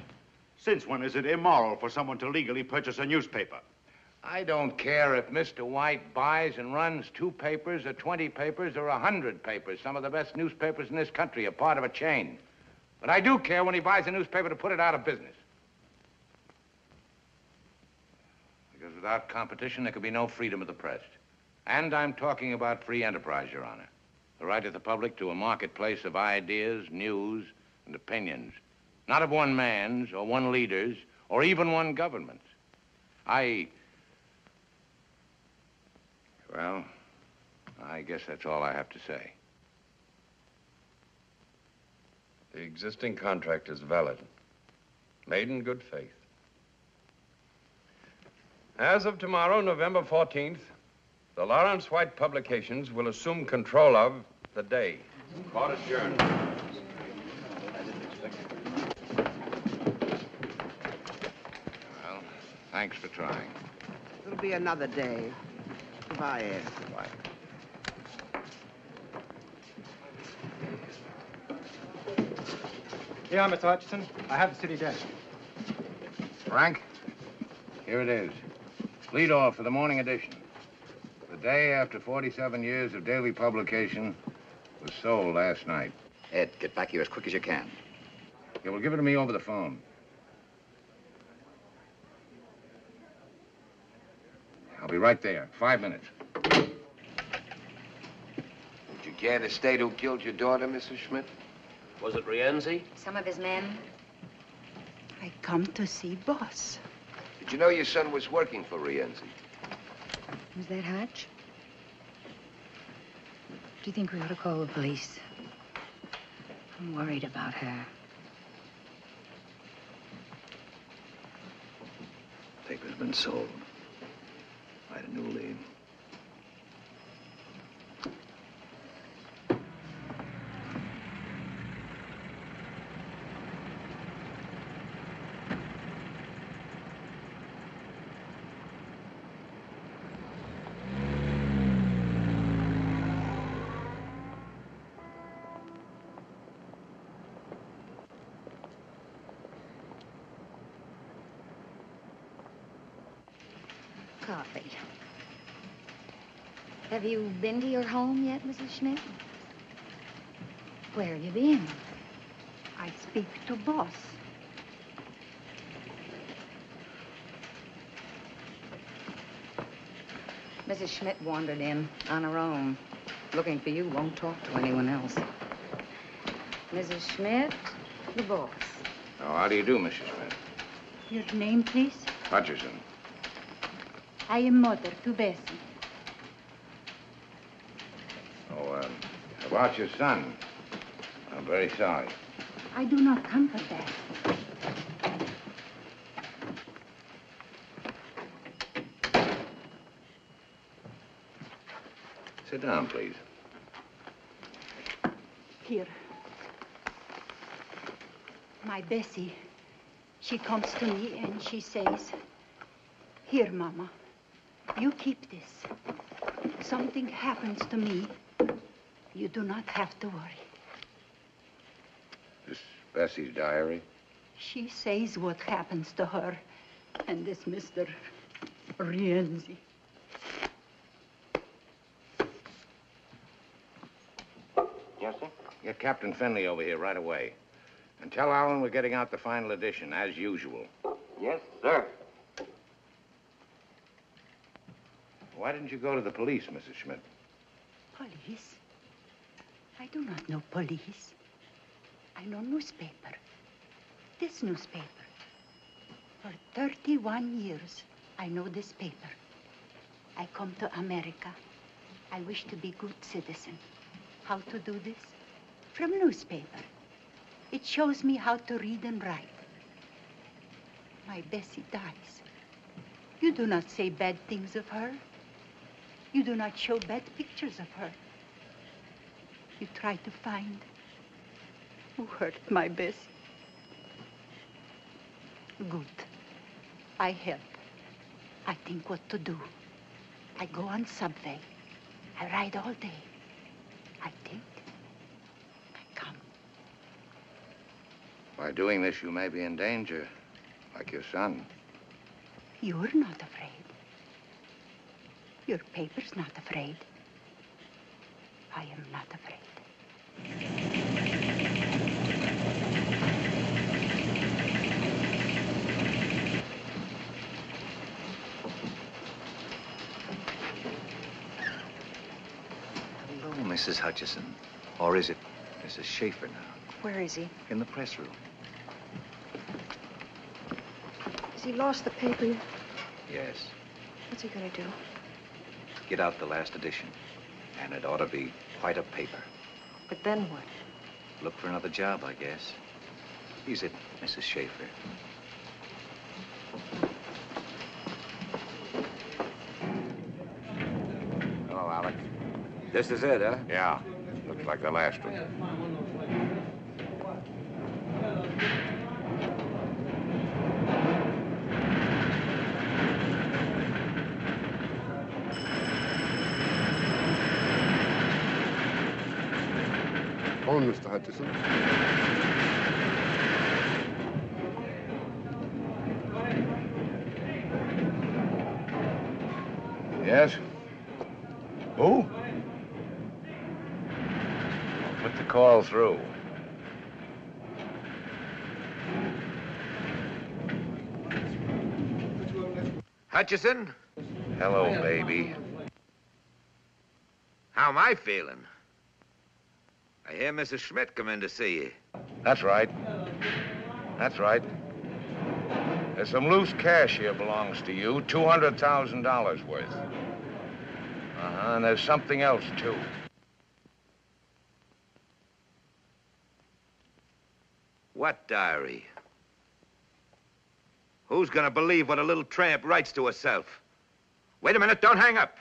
Since when is it immoral for someone to legally purchase a newspaper? I don't care if Mr. White buys and runs 2 papers or 20 papers or 100 papers. Some of the best newspapers in this country are part of a chain. But I do care when he buys a newspaper to put it out of business. Because without competition, there could be no freedom of the press. And I'm talking about free enterprise, Your Honor. The right of the public to a marketplace of ideas, news, and opinions. Not of one man's or one leader's or even one government's. Well, I guess that's all I have to say. The existing contract is valid, made in good faith. As of tomorrow, November 14th, the Lawrence White Publications will assume control of the Day. Court adjourned. Well, thanks for trying. It'll be another day. Goodbye, Ed. Goodbye. Yeah, Mr. Hutchinson. I have the city desk. Frank, here it is. Lead off for the morning edition. The Day, after 47 years of daily publication, was sold last night. Ed, get back here as quick as you can. Yeah, well, give it to me over the phone. I'll be right there. 5 minutes. Would you care to state who killed your daughter, Mrs. Schmidt? Was it Rienzi? Some of his men. I come to see boss. Did you know your son was working for Rienzi? Was that Hutch? Do you think we ought to call the police? I'm worried about her. Paper's been sold. I had a new lead. Coffee. Have you been to your home yet, Mrs. Schmidt? Where have you been? I speak to boss. Mrs. Schmidt wandered in on her own. Looking for you, won't talk to anyone else. Mrs. Schmidt? The boss. Oh, how do you do, Mrs. Smith? Your name, please? Hutcherson. I am mother to Bessie. Oh, about your son. I'm very sorry. I do not come for that. Sit down, please. Here. My Bessie, she comes to me and she says, "Here, Mama, you keep this. If something happens to me, you do not have to worry." This Bessie's diary? She says what happens to her and this Mr. Rienzi. Yes, sir? Get Captain Finley over here right away. And tell Alan we're getting out the final edition, as usual. Yes, sir. Why didn't you go to the police, Mrs. Schmidt? Police? I do not know police. I know newspaper. This newspaper. For 31 years, I know this paper. I come to America. I wish to be good citizen. How to do this? From newspaper. It shows me how to read and write. My Bessie dies. You do not say bad things of her. You do not show bad pictures of her. You try to find who hurt my Bessie. Good. I help. I think what to do. I go on subway. I ride all day. I think. By doing this, you may be in danger, like your son. You're not afraid. Your paper's not afraid. I am not afraid. Hello, Mrs. Hutcherson. Or is it Mrs. Schaefer now? Where is he? In the press room. Has he lost the paper yet? Yes. What's he gonna do? Get out the last edition. And it ought to be quite a paper. But then what? Look for another job, I guess. Is it, Mrs. Schaefer? Hello, Alex. This is it, huh? Yeah. Looks like the last one. On, Mr. Hutcherson. Yes? Who? Put the call through. Hutcherson? Hello, baby. How am I feeling? I hear Mrs. Schmidt come in to see you. That's right. That's right. There's some loose cash here belongs to you, $200,000 worth. And there's something else, too. What diary? Who's gonna believe what a little tramp writes to herself? Wait a minute, don't hang up.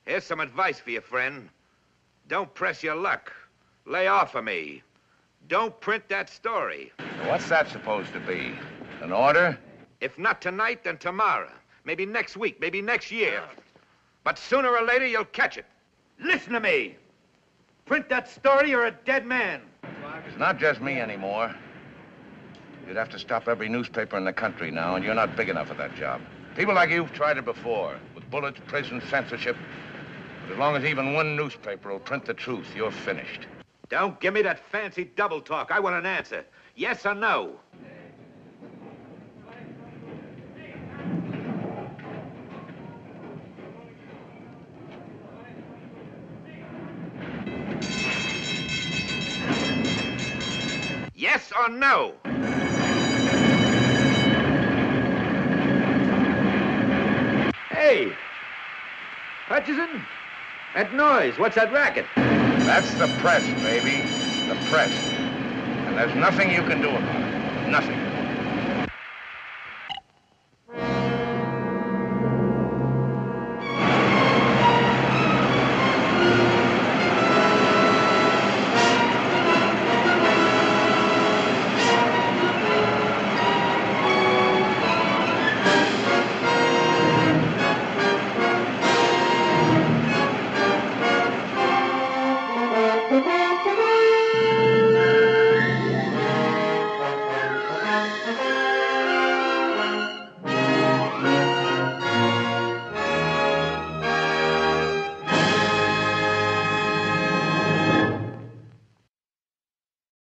Here's some advice for you, friend. Don't press your luck. Lay off of me. Don't print that story. What's that supposed to be? An order? If not tonight, then tomorrow. Maybe next week, maybe next year. But sooner or later, you'll catch it. Listen to me. Print that story, you're a dead man. It's not just me anymore. You'd have to stop every newspaper in the country now, and you're not big enough for that job. People like you've tried it before, with bullets, prison, censorship. But as long as even one newspaper will print the truth, you're finished. Don't give me that fancy double talk. I want an answer. Yes or no? Yes Yes or no? Hey! Hutchison? That noise, what's that racket? That's the press, baby. The press. And there's nothing you can do about it. Nothing.